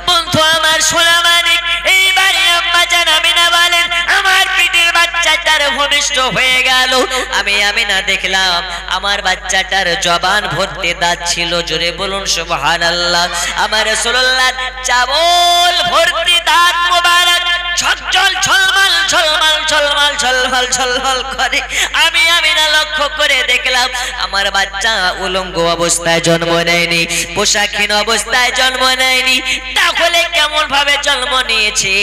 S1: বন্ধু আমার সোনা মানিক, এইবারে আম্মা জান আমিনা বলেন, আমার পিঠের বাচ্চাটার ভূমিষ্ঠ হয়ে গেল। আমি আমিনা দেখলাম আমার বাচ্চাটার জবান ভর্তি দাঁত ছিল। জোরে বলুন সুবহানাল্লাহ। আমার রাসূলুল্লাহ চাবল ভর্তি দাঁত মোবারক, ঝলঝল ঝলমল ঝলমল ঝলমল ঝলমল ঝলমল করে। আমি না লক্ষ্য করে দেখলাম আমার বাচ্চা উলঙ্গ অবস্থায় জন্ম নেয়নি, পোশাকহীন অবস্থায় জন্ম নেয়নি, তাহলে কেমন ভাবে জন্ম নিয়েছে?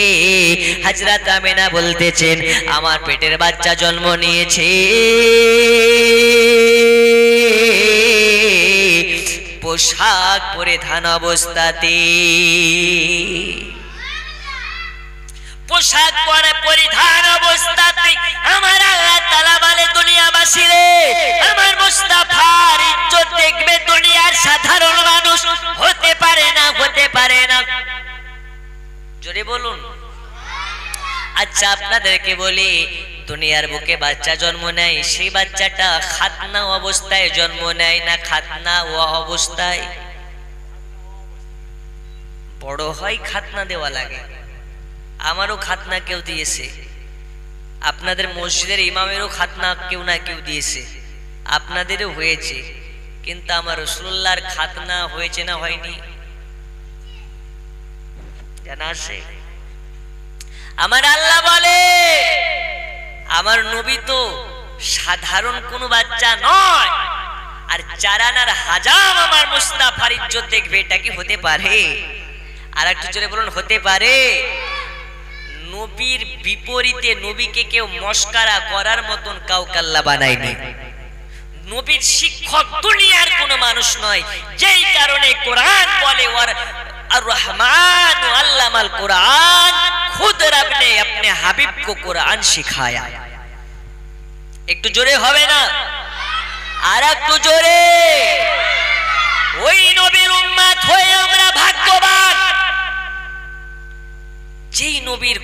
S1: হযরত আমিনা বলতেছেন আমার পেটের বাচ্চা জন্ম নিয়েছে পোশাক পরিধান অবস্থাতে। পোশাক পরে পরিধান অবস্থাতে আমার আল্লাহ তাআলা বলে দুনিয়াবাসী রে, আমার মুস্তাফার ইজ্জত দেখবে দুনিয়ার সাধারণ মানুষ, হতে পারে না, হতে পারে না। জোরে বলুন। আচ্ছা আপনাদেরকে বলি, দুনিয়ার বুকে বাচ্চা জন্ম নেয়, সেই বাচ্চাটা খাতনা অবস্থায় জন্ম নেয় না খাতনা ও অবস্থায়? বড় হয় খাতনা দেওয়া লাগে। আমারও খাতনা কেউ দিয়েছে, আপনাদের মসজিদের ইমামেরও খাতনা কেউ না কেউ দিয়েছে, আপনাদেরও হয়েছে, কিন্তু আমার রাসূলুল্লাহর খাতনা হয়েছে না হয়নি জানা আছে? আমার আল্লাহ বলে আমার নবী তো সাধারণ কোনো বাচ্চা নয়, আর চারানার হাজাম আমার মুস্তাফার ইজ্জত দেখবে, এটা কি হতে পারে? আর একটু জোরে বলুন, হতে পারে? নবীর বিপরীতে নবীকে কেউ মস্কারা করার মতন কাউকে আল্লাহ বানায়নি। নবীর শিক্ষক দুনিয়ার কোনো মানুষ নয়, যেই কারণে কোরআন বলে আর রহমান আল্লামাল कुरान, खुद रब ने अपने हबीब को कुरान सिखाया। একটু জোরে হবে না? আর একটু জোরে। ওই নবীর উম্মত হয়ে আমরা ভাগ্যবান, যেই নবীর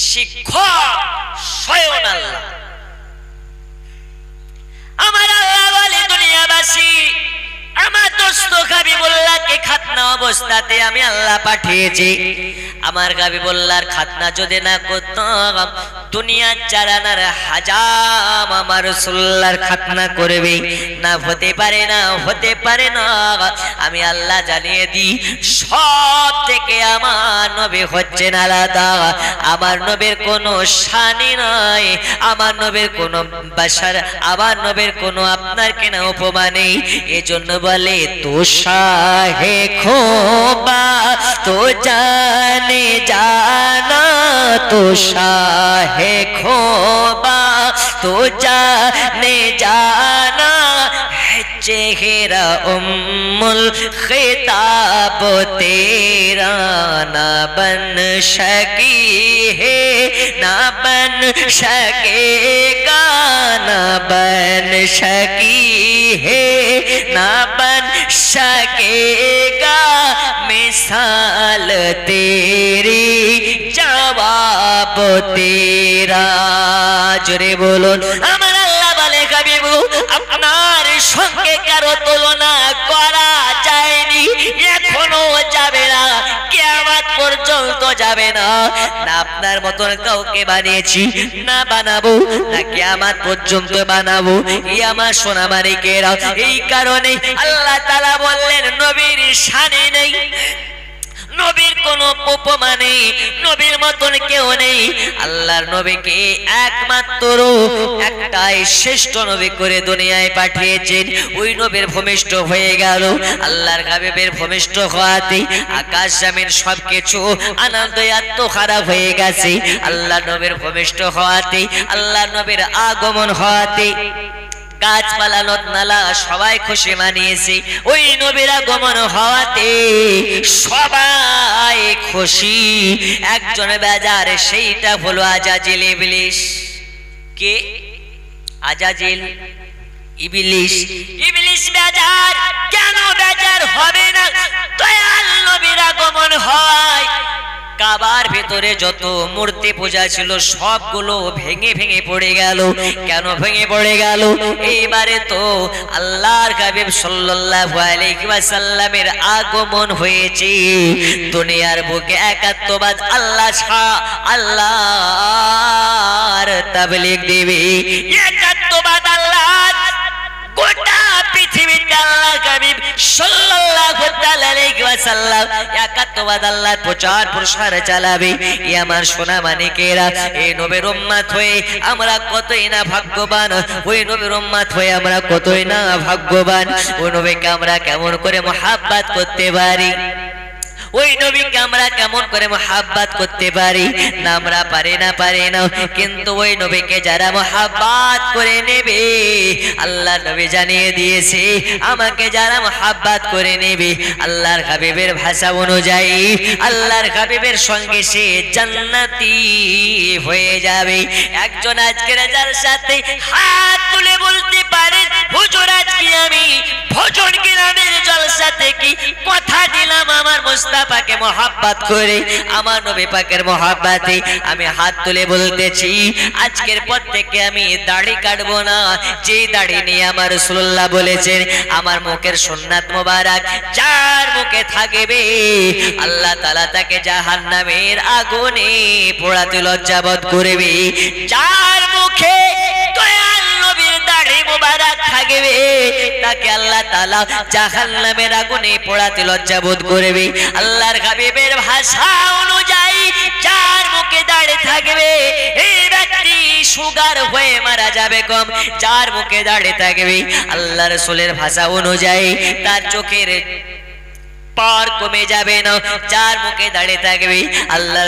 S1: শিক্ষক স্বয়ং আল্লাহ। আমার আল্লাহ বলে দুনিয়াবাসী আমার দোস্ত হাবিবুল্লাহকে খাতনা অবস্থাতে আমি আল্লাহ পাঠিয়েছি। আমার হাবিবুল্লাহর খাতনা যদি না করতাম, দুনিয়ার চারানার হাজাম আমার রাসূলুল্লাহর খাতনা করবে না, হতে পারে না, হতে পারে না। আমি আল্লাহ জানিয়ে দিই, সব থেকে আমার নবী হচ্ছেন আলাদা। আমার নবীর কোনো শানি নাই, আমার নবীর কোনো বাশার, আমার নবীর কোনো আপনার কেনা উপমা নেই। এজন্য বলে তো শাহে খোবা তো জানে জানা, তো শাহে খোবা তো জানে জানা, চেহারা উম্মুল খিতাব তেরা না বন সকি হে, না বন সকেগা, না বন সকি হে, না বন সকেগা, মিসাল তেরি জবাব তেরা। জোরে বলুন। আমার আল্লাহ বলে হাবিবু আপনার সঙ্গে কারো তুলনা করা যায়নি, এখনো যাবে না, কিয়ামত পর্যন্ত যাবে না। না আপনার মতন কাউকে বানিয়েছি, না বানাবো, না কিয়ামত পর্যন্ত বানাবো। এই আমার সোনামানিকেরা, এই কারণে আল্লাহ তাআলা বললেন নবীর শানে নেই, নবীর কোন উপমা নেই, নবীর মতন কেউ নেই। আল্লাহর নবীকে একমাত্র একটাই শ্রেষ্ঠ নবী করে দুনিয়ায় পাঠিয়েছেন। ওই নবীর ভূমিষ্ঠ হয়ে গেল। আল্লাহর হাবিবের ভূমিষ্ঠ হওয়াতে আকাশ জমিন সবকিছু আনন্দে আত্মহারা হয়ে গেছে। আল্লাহর নবীর ভূমিষ্ঠ হওয়াতে, আল্লাহর নবীর আগমন হওয়াতে গাছপালা নদনালা সবাই খুশি মানিয়েছে। ওই নবীর আগমন হওয়াতে সবাই খুশি। একজন বেজার, সেইটা হলো আজাজিল ইবলিস। কে? আজাজিল ইবলিস। ইবলিস বেজার। কেন বেজার হবে না? দয়াল নবীর আগমন হয়। কাবার ভিতরে যত মূর্তি পূজা ছিল সবগুলো ভেঙে ভেঙে পড়ে গেল। কেন ভেঙে পড়ে গেল? এইবারে তো আল্লাহর হাবিব সাল্লাল্লাহু আলাইহি ওয়াসাল্লামের আগমন হয়েছে। দুনিয়ার বুকে একাত্মবাদ আল্লাহ আল্লাহর তাবলীগ দিবে। একাত্মবাদ আল্লাহ গোটা পৃথিবীতে আল্লাহ নবী সাল্লাল্লাহু তাআলা আলাইহি ওয়াসাল্লাম একাত্মবাদ আল্লাহর প্রচার প্রসার চালাবে। এই আমার সোনা মানিকেরা, এই নবীর উম্মত হয়ে আমরা কতই না ভাগ্যবান, ওই নবীর উম্মত হয়ে আমরা কতই না ভাগ্যবান। ওই নবীকে আমরা কেমন করে মহব্বত করতে পারি, ওই নবীকে আমরা কেমন করে মহব্বত করতে পারি না, আমরা পারি না। কিন্তু ওই নবীকে যারা মহব্বত করে নেবে, আল্লাহ নবী জানিয়ে দিয়েছে আমাকে যারা মহব্বত করে নেবে আল্লাহর হাবিবের ভাষা অনুযায়ী আল্লাহর হাবিবের সঙ্গে সে জান্নাতি হয়ে যাবে। একজন আজকের যার সাথে হাত তুলে বলতে পারে হুজুর আজকে আমি ভজন গ্রামের জলসা থেকে কথা দিলাম আমার মুস্তাফাকে মহব্বত করে, আমার নবী পাকের মহব্বতে আমি হাত তুলে বলতেছি আজকের পর থেকে আমি দাড়ি কাটবো না। যে দাড়ি নিয়ে আমার রাসূলুল্লাহ বলেছেন আমার মুখের সুন্নাত মোবারক যার মুখে থাকবে আল্লাহ তাআলা তাকে জাহান্নামের আগুনে পোড়াতে লজ্জাবোধ করবে। যার মুখে দয়াল নবীর দাড়ি মোবারক থাকবে তাকে আল্লাহ তাআলা জাহান্নামের আগুনে পোড়াতে লজ্জাবোধ করবে। আল্লাহর হাবিবের ভাষা অনুযায়ী যার মুখে দাড়ি থাকবে এই ব্যক্তি সুগার হয়ে মারা যাবে কম। যার মুখে দাড়ি থাকবে আল্লাহ রাসূলের ভাষা অনুযায়ী তার চোখের পার কমে যাবে না। যার মুখে দাঁড়িয়ে থাকবে আল্লাহ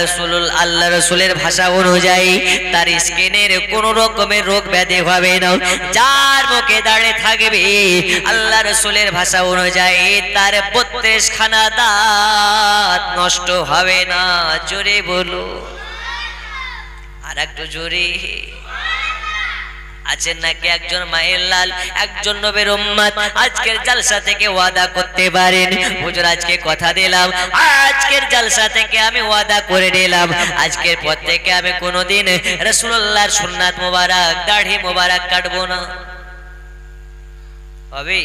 S1: রাসূলের ভাষা অনুযায়ী তার স্কিনের কোন রকমের রোগ ব্যাধি হবে না। যার মুখে দাঁড়িয়ে থাকবে আল্লাহ রাসূলের ভাষা অনুযায়ী তার 32 খানা দাঁত নষ্ট হবে না। জোরে বলো, আর একটু জোরে। আছেন নাকি একজন মায়ের লাল, একজন নবীর উম্মত আজকের জলসা থেকে ওয়াদা করতে পারেন হুজুর আজকে কথা দিলাম, আজকের জলসা থেকে আমি ওয়াদা করে নিলাম আজকের পর থেকে আমি কোনোদিন রাসূলুল্লাহর সুন্নাত মোবারক দাড়ি মোবারক কাটবো না। হবে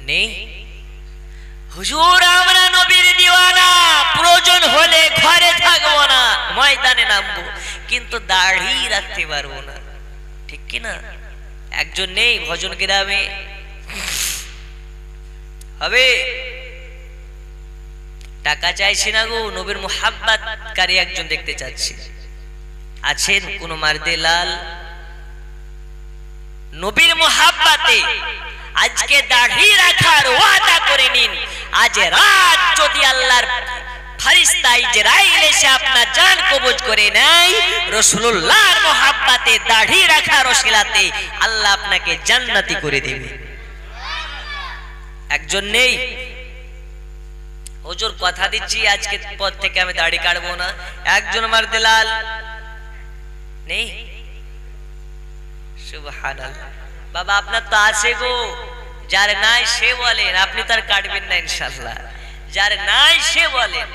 S1: নেই হুজুর আমরা নবীর দিওয়ানা, প্রয়োজন হলে ঘরে থাকবো না ময়দানে নামবো কিন্তু দাড়ি রাখতে পারবো না, ঠিক কি না? একজন নেই ভজন গ্রামে? হবে? টাকা চাইছি না গো, নবীর মুহাব্বতকারী একজন দেখতে চাচ্ছি। আছেন কোন মার্দে লাল? নবীর মুহাব্বতে আজকে দাড়ি রাখার ওয়াদা করে নিন। আজ রাত যদি আল্লাহর ফেরেশতা ইজরাইল এসে আপনার জান কবজ করে নেয়, রাসূলুল্লাহর মুহাব্বতে দাড়ি রাখার ওসিলাতে আল্লাহ আপনাকে জান্নাতি করে দেবে। একজন নেই? হুজুর কথা দিচ্ছি আজকে পর থেকে আমি দাড়ি কাটবো না। একজন মার্দে লাল নেই? সুবহানাল্লাহ। বাবা আপনার তো আছে গো, যার নাই সে বলেন, আপনি তার কাটবেন না ইনশাআল্লাহ। যার নাই সে বলেন।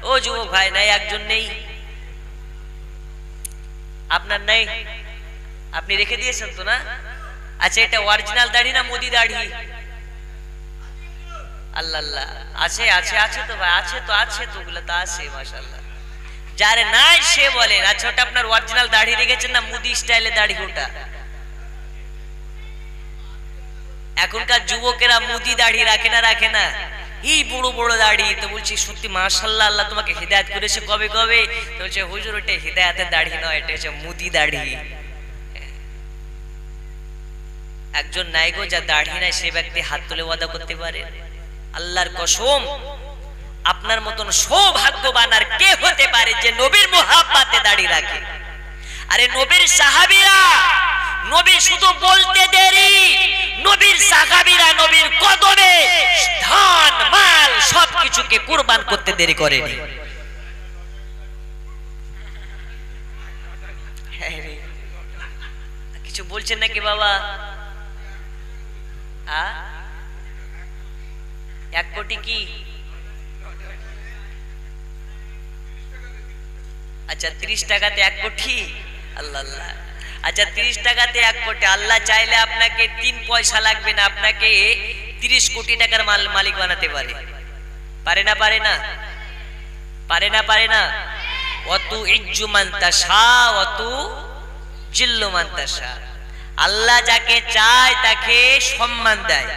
S1: ও যুবক ভাই নাই? একজন নেই? আপনার নাই? আপনি রেখে দিয়েছেন তো না? আচ্ছা এটা অরিজিনাল দাড়ি না মোদি দাড়ি? আল্লাহ আল্লাহ, আছে আছে আছে তো ভাই, আছে তো, আছে তো, ওগুলো তো আছে মাশাআল্লাহ। যার নাই সে বলেন। আচ্ছা ওটা আপনার অরিজিনাল দাড়ি রেখেছেন না মোদি স্টাইলে দাড়ি? ওটা এখনকার যুবকেরা মুদি দাড়ি রাখে না, রাখে না? এই বড় বড় দাড়ি। তো বলছি সত্যি মাশাআল্লাহ, আল্লাহ তোমাকে হিদায়াত করেছে। কবে কবে? তো বলছে হুজুর ওটা হিদায়াতের দাড়ি নয়, এটা হচ্ছে মুদি দাড়ি। একজন নাই গো যার দাড়ি নাই, সে ব্যক্তি হাত তুলে ওয়াদা করতে পারে আল্লাহর কসম আপনার মতন সৌভাগ্যবান আর কে হতে পারে যে নবীর মুহাব্বতে দাড়ি রাখে? আরে নবীর সাহাবীরা, নবী শুধু বলতে দেরি, নবীর সাহাবীরা নবীর কদমে ধন মাল সবকিছুকে কুরবান করতে দেরি করেনি। কিছু বলছেন নাকি বাবা? 1 কোটি কি? আচ্ছা 30 টাকাতে 1 কোটি? আল্লাহ আল্লাহ। আচ্ছা 30 টাকাতে 1 কোটি। আল্লাহ চাইলে আপনাকে 3 পয়সা লাগবে না, আপনাকে 30 কোটি টাকার মালিক বানাতে পারে। পারে না? পারে না? পারে না? পারে না? অতু ইজ্জু মান তাশা অতু জিল্লু মান তাশা। আল্লাহ যাকে চায় তাকে সম্মান দেয়,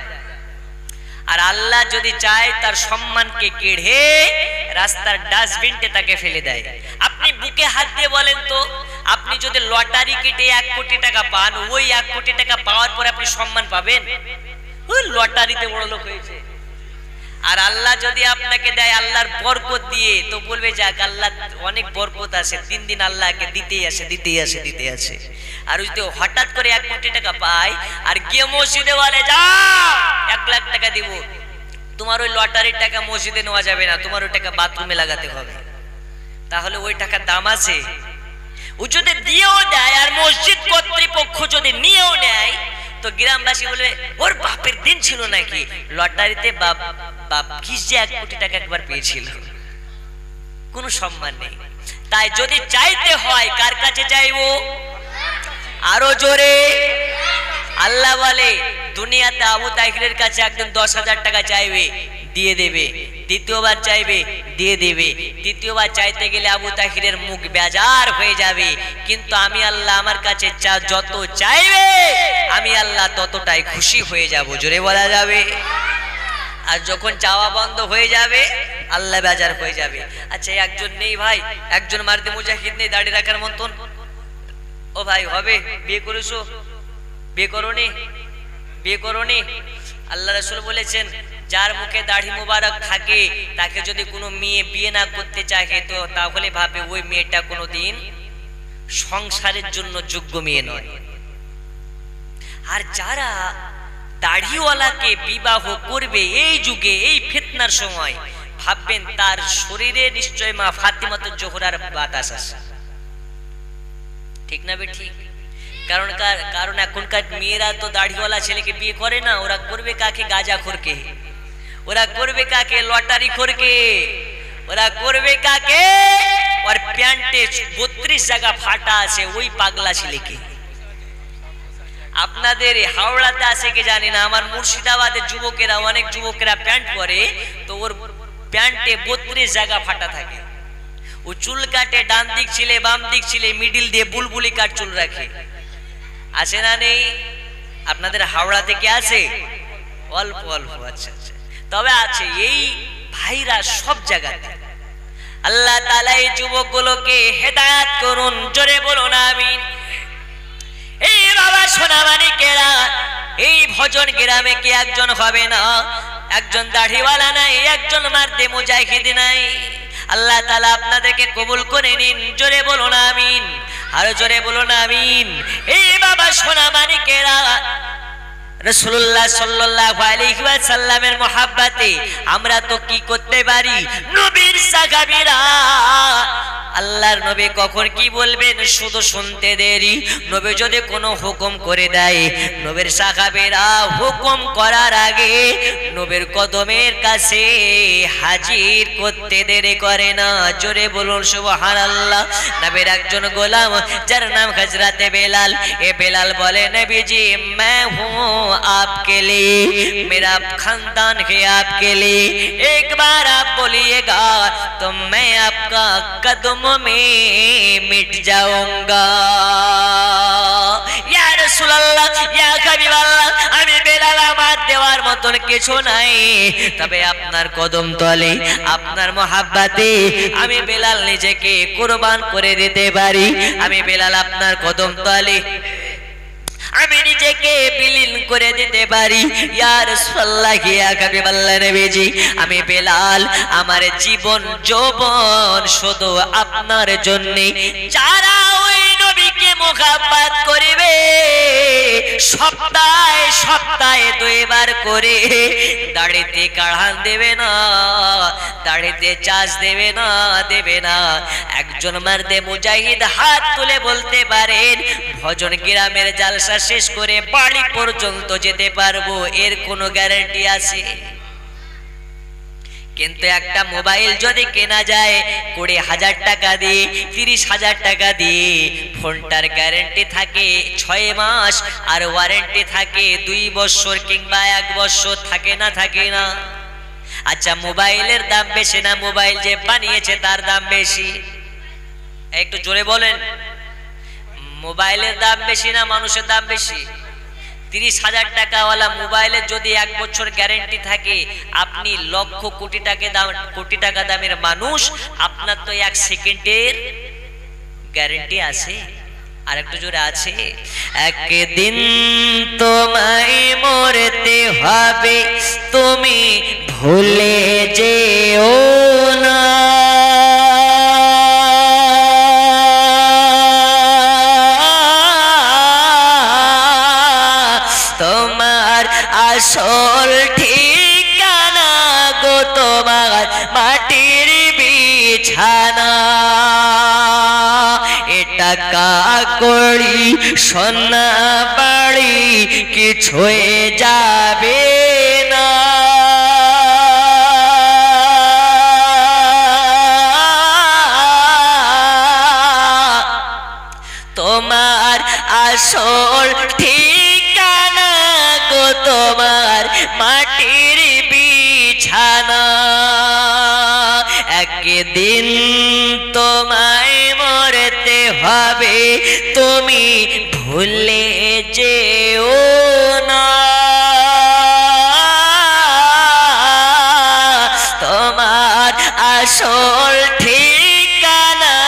S1: আর আল্লাহ যদি চায় তার সম্মানকে কেড়ে রাস্তার ডাস্টবিনতে তাকে ফেলে দেয়। আপনি বুকে হাত দিয়ে বলেন তো, আপনি যদি লটারি কেটে 1 কোটি টাকা পান, ওই 1 কোটি টাকা পাওয়ার পরে আপনি সম্মান পাবেন? ওই লটারিতে বড় লোক হয়েছে। আর আল্লাহ যদি আপনাকে দেয় আল্লাহর বরকত দিয়ে, তো বলবে যাক আল্লাহ অনেক বরকত আছে, দিন দিন আল্লাহকে দিতেই আসে দিতেই আসে দিতেই আসে। আর যদি হঠাৎ করে 1 কোটি টাকা পায় আর গিয়ে মসজিদে বলে যাও 1 লাখ টাকা দিব, তোমার ওই লটারির টাকা মসজিদে নেওয়া যাবে না, তোমার ওই টাকা বাথরুমে লাগাতে হবে। তাহলে ওই টাকার দাম আছে? ও যদি দিয়েও দেয় আর মসজিদ কর্তৃপক্ষ যদি নিয়েও নেয়, তো গ্রামবাসী বলে ওর বাপের দিন ছিল নাকি, লটারিতে বাপ বাপ কি যে 1 কোটি টাকা একবার পেয়েছিল। কোনো সম্মান নেই। তাই যদি চাইতে হয় কার কাছে চাইবো? আরো জোরে। আল্লাহ বলে দুনিয়াতে আবু তাহেরের কাছে একদম 10,000 টাকা চাইবে, দিয়ে দেবে। দ্বিতীয়বার চাইবে, দিয়ে দেবে। তৃতীয়বার চাইতে গেলে আবু তাহেরের মুখ বেজার হয়ে যাবে। কিন্তু আমি আল্লাহ আমার কাছে যত চাইবে আমি আল্লাহ ততটাই খুশি হয়ে যাব। জোরে বলা যাবে। আর যখন চাওয়া বন্ধ হয়ে যাবে আল্লাহ বেজার হয়ে যাবে। আচ্ছা একজন নেই ভাই, একজন মারদে মুজাহিদ নেই দাড়ি রাখার মতন? ও ভাই হবে, বিয়ে করেছো? বিয়ে করোনি? বিয়ে করোনি? আল্লাহ রাসূল বলেছেন যার মুখে দাড়ি মুবারক থাকে তাকে যদি কোনো মেয়ে বিয়ে না করতে চায় তো তাহলে ভাবে ওই মেয়েটা কোনোদিন সংসারের জন্য যোগ্য মেয়ে নয়। আর যারা দাড়িওয়ালাকে বিবাহ করবে এই যুগে এই ফিতনার সময়, ভাববেন তার শরীরে নিশ্চয় মা ফাতিমাতুজ জোহরার বাতাস আছে। ঠিক না বে ঠিক? কারণ এখনকার মেয়েরা তো দাড়িওয়ালা ছেলেকে বিয়ে করে না, ওরা করবে কাকে? গাঁজাখোরকে। ওরা করবে কাকে? লটারি খোরকে। ওরা করবে কাকে? ওর প্যান্টে 32 জায়গা ফাটা আছে ওই পাগলা ছেলেকে। আপনাদের হাওড়াতে আছে কি জানি না, আমার মুর্শিদাবাদের যুবকেরা, অনেক যুবকেরা প্যান্ট পরে তো ওর প্যান্টে 32 জায়গা ফাটা থাকে। ও চুল কাটে, ডান দিক ছিলে বাম দিক ছিলে, মিডিল দিয়ে বুলবুলি কাট চুল রাখে। আছে না নেই? আপনাদের হাওড়া থেকে আছে? অল্প অল্প। আচ্ছা আচ্ছা, তবে আছে এই ভাইরা সব জায়গাতে। আল্লাহ তাআলা এই যুবকগুলোকে হেদায়েত করুন। জোরে বলুন আমিন। এই বাবা সোনামানিকেরা, এই ভজন গ্রামে কি একজন হবে না? একজন দাড়িওয়ালা নাই, একজন মারদে মুজাহিদ নাই। আল্লাহ তাআলা আপনাদেরকে কবুল করে নিন। জোরে বলুন আমিন। আর জোরে বলুন আমিন। এই বাবা সোনামানিকেরা, রাসূলুল্লাহ সাল্লাল্লাহু আলাইহি ওয়াসাল্লামের মহব্বতে আমরা তো কি করতে পারি? নবীর সাহাবীরা আল্লাহর নবী কখন কি বলবেন শুধু শুনতে দেরি। নবী যদি কোনো হুকুম করে দেয়, নবীর সাহাবীরা হুকুম করার আগে নবীর কদমের কাছে হাজির করতে দেরি করে না। জোরে বলুন সুবহানাল্লাহ। নবীর একজন গোলাম যার নাম হযরতে বেলাল, এ বেলাল বলে নবীজি मैं हूँ आपके लिए, मेरा खानदान है आपके लिए, एक बार आप बोलिएगा तो मैं आपका कदम में मिट जाऊंगा। या রাসূলুল্লাহ, ইয়া হাবিবাল্লাহ, আমি বেলাল আমার দেওয়ার মতন কিছু নাই, তবে আপনার কদম তলে আপনার মহব্বতে আমি বেলাল নিজেকে কুরবান করে দিতে পারি। আমি বেলাল আপনার কদম তলে আমি নিজেকে বিলীন করে দিতে পারি। ইয়া রাসূলুল্লাহ, ইয়া হাবিবাল্লাহ নবীজি, আমি বেলাল আমার জীবন যৌবন শুধু আপনার জন্য। যারা ওই নবীকে মুহাব্বত করিবে সপ্তাহে সপ্তাহে 2 বার করে দাড়িতে কাঢ়ান দেবে না, দাড়িতে চাষ দেবে না, দেবে না। একজন মারদে মুজাহিদ হাত তুলে বলতে পারেন ভজন গ্রামের জালসা শেষ করে বাড়ি পর্যন্ত যেতে পারবো, এর কোনো গ্যারান্টি আছে? কিন্তু একটা মোবাইল যদি কেনা যায় 20,000 টাকা দিয়ে, 30,000 টাকা দিয়ে, ফোনটার গ্যারান্টি থাকে 6 মাস আর ওয়ারেন্টি থাকে 2 বছর কিংবা 1 বছর, থাকে না থাকে না? আচ্ছা মোবাইলের দাম বেশি না মোবাইল যে বানিয়েছে তার দাম বেশি? একটু জোরে বলেন। মোবাইলের দাম বেশি না মানুষের দাম বেশি? 30,000 টাকাওয়ালা মোবাইলের যদি 1 বছর গ্যারেন্টি থাকে, আপনি লক্ষ কোটি টাকা দামের মানুষ, আপনার তো 1 সেকেন্ডের গ্যারেন্টি আছে। আর একটু জোরে আছে, একদিন তোমায় মরতে হবে, তুমি ভুলে যেও না। তোমার আসল ঠিকানা গো তোমার মাটির বিছানা। টাকা কড়ি সোনা বাড়ি কিছুই যাবে না। তোমার আসল ঠিকানা গো তোমার মাটির বিছানা। একদিন তোমায় মরতে হবে, তুমি ভুলে যেও না। তোমার আসল ঠিকানা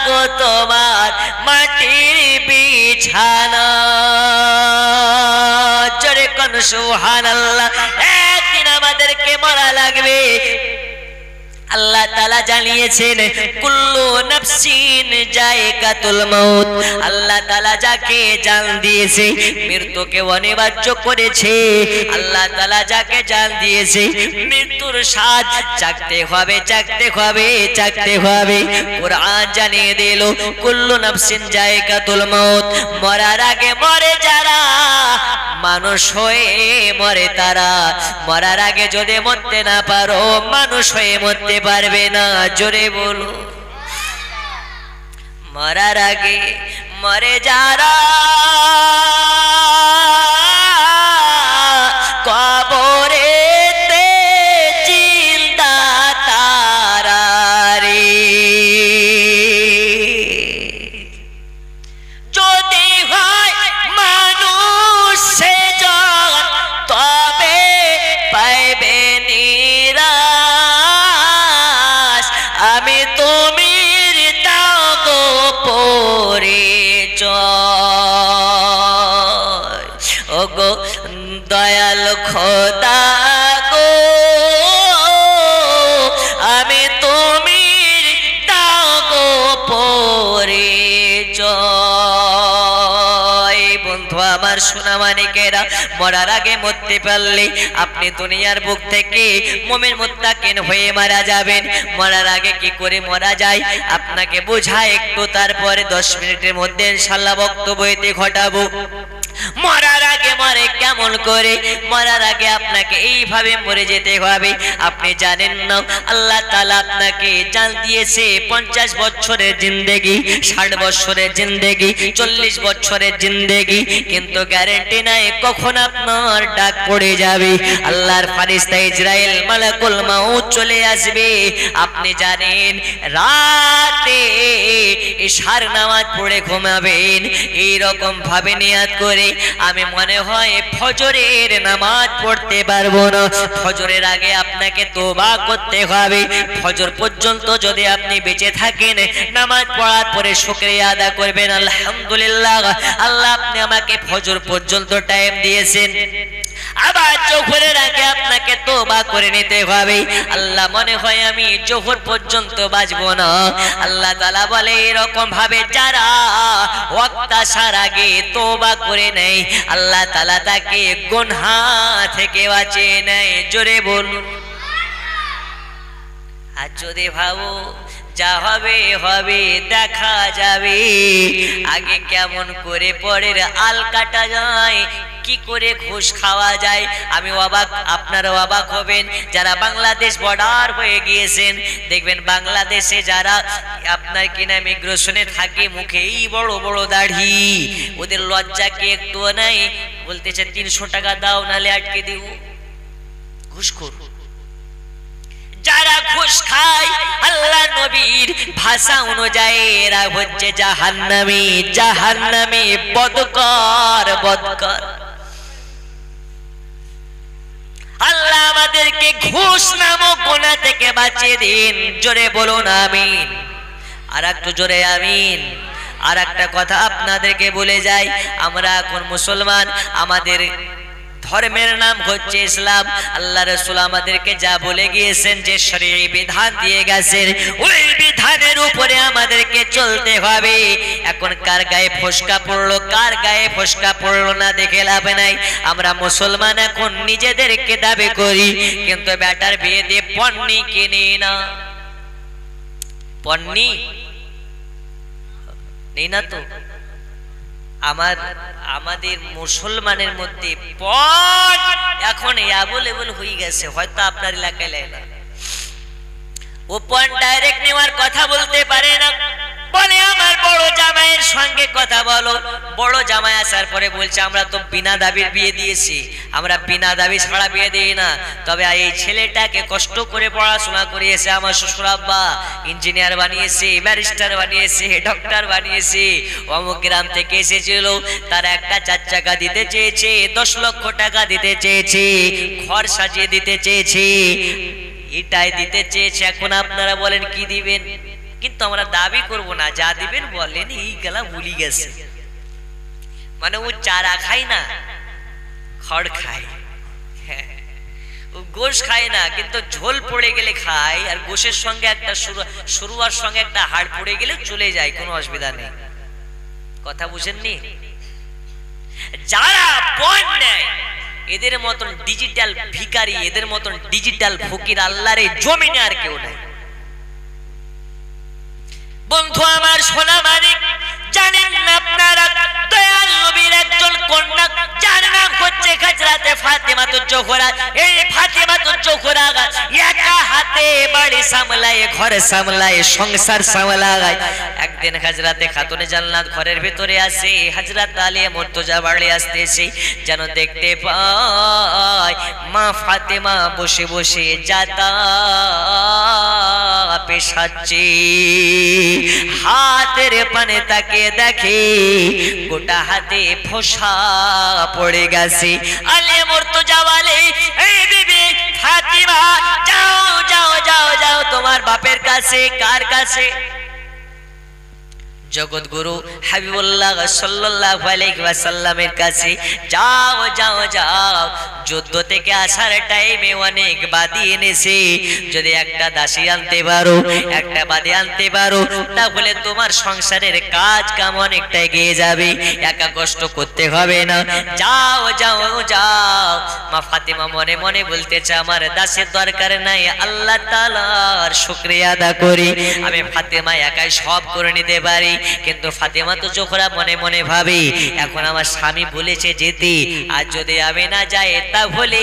S1: গো তোমার মাটির বিছানা। জোরে কোন সুবহানাল্লাহ। একদিন আমাদেরকে মরা লাগবে। আল্লাহ তাআলা জানিয়েছেন কুল্লু নাফসিন যায়কাতুল মাউত। আল্লাহ তাআলা যাকে জান দিয়েছে মৃত্যুকে অনিবার্য করেছে। আল্লাহ তাআলা যাকে জান দিয়েছে মৃত্যুর স্বাদ চাখতে হবে, চাখতে হবে, চাখতে হবে। কুরআন জানিয়ে দিল কুল্লু নাফসিন যায়কাতুল মাউত। মরার আগে মরে যারা, মানুষ হয়ে মরে তারা। মরার আগে যদি মরতে না পারো, মানুষ হয়ে মরতে পারবে না। জোরে বলো। মরার আগে মরে যারা, কবরেতে জিন্দা তারা রে। যদি হয় মানুষ সেজন, তবে পাইবে নিরাশ। আমি তুমির দাও গো পরিচয়। ও গো দয়াল খোদা গো, আমি তুমির দাও গো পরিচয়। বন্ধু আমার সোনা মানিকেরা, মরার আগে মরতে পারলে আপনি দুনিয়ার বুক থেকে মুমিন মুত্তাকিন হয়ে মারা যাবেন। মরার আগে কি করে মরা যায় আপনাকে বোঝায় একটু, তারপরে 10 মিনিটের মধ্যে ইনশাআল্লাহ বক্তব্যতে ঘটাবো। মরার আগে মরে কেমন করে? মরার আগে আপনাকে এইভাবে মরে যেতে হবে। আপনি জানেন না আল্লাহ তাআলা আপনাকে জান দিয়েছে 50 বছরের জিন্দেগি, 60 বছরের জিন্দেগি, 40 বছরের জিন্দেগি, কিন্তু গ্যারান্টি নাই কখন আপনার ডাক পড়ে যাবে। আল্লাহর ফেরেশতা ইসরাইল মালাকুল মাউত চলে আসবে। আপনি জানেন রাতে ইশার নামাজ পড়ে ঘুমাবেন। এই রকম ভাবে নিয়াত করে আমি মনে হয় ফজরের নামাজ পড়তে পারবো না। ফজরের আগে আপনাকে তওবা করতে হবে। ফজর পর্যন্ত যদি আপনি বেঁচে থাকেন, নামাজ পড়ার পরে শুকরিয়া আদা করবেন, আলহামদুলিল্লাহ আল্লাহ আপনি আমাকে ফজর পর্যন্ত টাইম দিয়েছেন। আবার জোহরের আগে আপনাকে তওবা করে নিতে হবে। আল্লাহ মনে হয় আমি জোহর পর্যন্ত বাঁচবো না। আল্লাহ তাআলা বলে এরকম ভাবে যারা ওয়াক্ত আসার আগে তওবা করে নেয়, আল্লাহ তাআলা তাকে গুনাহ থেকে বাঁচিয়ে নেয়। জোরে বলুন। আর যদি ভাবো যা হবে হবে, দেখা যাবে, আগে কেমন করে পরের আল কাটা যায়, কি করে ঘুষ খাওয়া যায়, আমি অবাক, আপনারাও অবাক হবেন। যারা বাংলাদেশ বর্ডার হয়ে গিয়েছেন, দেখবেন বাংলাদেশে যারা আপনার কিনা মিগ্রেশনে থাকে, মুখে এই বড় বড় দাড়ি, ওদের লজ্জা কি একটুও নাই? বলতেছে 300 টাকা দাও নালে আটকে দিব। ঘুষখোর। যারা ঘুষ খায় আল্লাহ নবীর ভাষা অনুযায়ী এরা হচ্ছে জাহান্নামী, জাহান্নামী, বদকার, বদকার। আল্লাহ আমাদেরকে ঘুষ নামক গুনাহ থেকে বাঁচিয়ে দিন। জোরে বলুন আমিন। আর একটু জোরে আমিন। আর একটা কথা আপনাদেরকে বলে যাই, আমরা এখন মুসলমান, আমাদের ধর্মের নাম হচ্ছে ইসলাম। আল্লাহ রাসূল আমাদেরকে যা বলে গিয়েছেন, যে শরীয়ী বিধান দিয়ে গেছেন, ওই বিধানের উপরে আমাদেরকে চলতে হবে। এখন কার গায়ে ফসকা পড়লো, কার গায়ে ফসকা পড়লো না দেখে লাভ নাই। আমরা মুসলমান এখন নিজেদেরকে দাবি করি, কিন্তু বেটার বিয়ে দিয়ে পন্নি কিনি না। পন্নি নেই না তো। আমাদের মুসলমানের মধ্যে পণ এখন অ্যাভেলেবল হয়ে গেছে, হয়তো আপনার এলাকায় না। ও পণ ডাইরেক্ট নেওয়ার কথা বলতে পারে না, বলে আমার বড় জামাইয়ের সঙ্গে কথা বলো। বড় জামাই আসার পরে বলছে আমরা তো বিনা দাবির বিয়ে দিয়েছি, আমরা বিনা দাবি ছাড়া বিয়ে দিই না। তবে এই ছেলেটাকে কষ্ট করে পড়াশোনা করিয়েছে আমার শ্বশুর আব্বা, ইঞ্জিনিয়ার বানিয়েছে, ব্যারিস্টার বানিয়েছে, ডক্টর বানিয়েছে। অমুক গ্রাম থেকে এসেছিল, তার একটা 4 চাকা দিতে চেয়েছে, 10 লক্ষ টাকা দিতে চেয়েছে, ঘর সাজিয়ে দিতে চেয়েছে, এটাই দিতে চেয়েছে। এখন আপনারা বলেন কি দিবেন? কিন্তু আমরা দাবি করব না, যা দিবেন বলেন। এই গলা ভুলি গেছে, মানে ও চারা খায় না, খড় খায়। হ্যাঁ, ও গোশ খায় না, কিন্তু ঝোল পড়ে গেলে খায়। আর গোশের সঙ্গে একটা সরুয়ার সঙ্গে একটা হাড় পড়ে গেলে চলে যায়, কোনো অসুবিধা নেই। কথা বুঝেননি? যারা পণ নেয়, এদের মতন ডিজিটাল ভিখারি, এদের মতন ডিজিটাল ফকির আল্লাহর এই জমিনে আর কেউ নাই। বন্ধু আমার, সোনা মানিক, জানেন না আপনারা দয়াল নবীর একজন কন্যা, যার নাম হচ্ছে হযরতে ফাতেমাতুজ জোহরা। এই ফাতেমাতুজ জোহরা একা হাতে বাড়ি সামলায়, ঘর সামলায়, সংসার সামলায়। একদিন হযরতে খাতুনে জান্নাত ঘরের ভিতরে আসে, হযরত আলী মুর্তজা বাড়ি আসতেছে, যেন দেখতে পায় মা ফাতেমা বসে বসে যাতা পেশাচ্ছে। হাতের পানে তাকিয়ে দেখে গোটা হাতে ফোসা পড়ে গেছে। আলী মুর্তজা বলে, এই বিবি ফাতিমা, যাও যাও যাও যাও তোমার বাপের কাছে। কার কাছে? জগৎগুরু হাবিবুল্লাহ সাল্লাল্লাহু আলাইহি ওয়াসাল্লামের কাছে। যাও যাও যাও, যুদ্ধ থেকে আসার টাইমে অনেক বাদী এনেছে, যদি একটা দাসী আনতে পারো, একটা বাদী আনতে পারো, তাহলে তোমার সংসারের কাজ কাম অনেকটা এগিয়ে যাবে, একা কষ্ট করতে হবে না। যাও যাও যাও। মা ফাতিমা মনে মনে বলতেছে, আমার দাসের দরকার নাই, আল্লাহ তাআলার শুকরিয়া আদা করি, আমি ফাতিমা একাই সব করে নিতে পারি। কিন্তু ফাতেমা তো জোহরা মনে মনে ভাবে, এখন আমার স্বামী বলেছে যেতে, আর যদি আমি না যাই তাহলে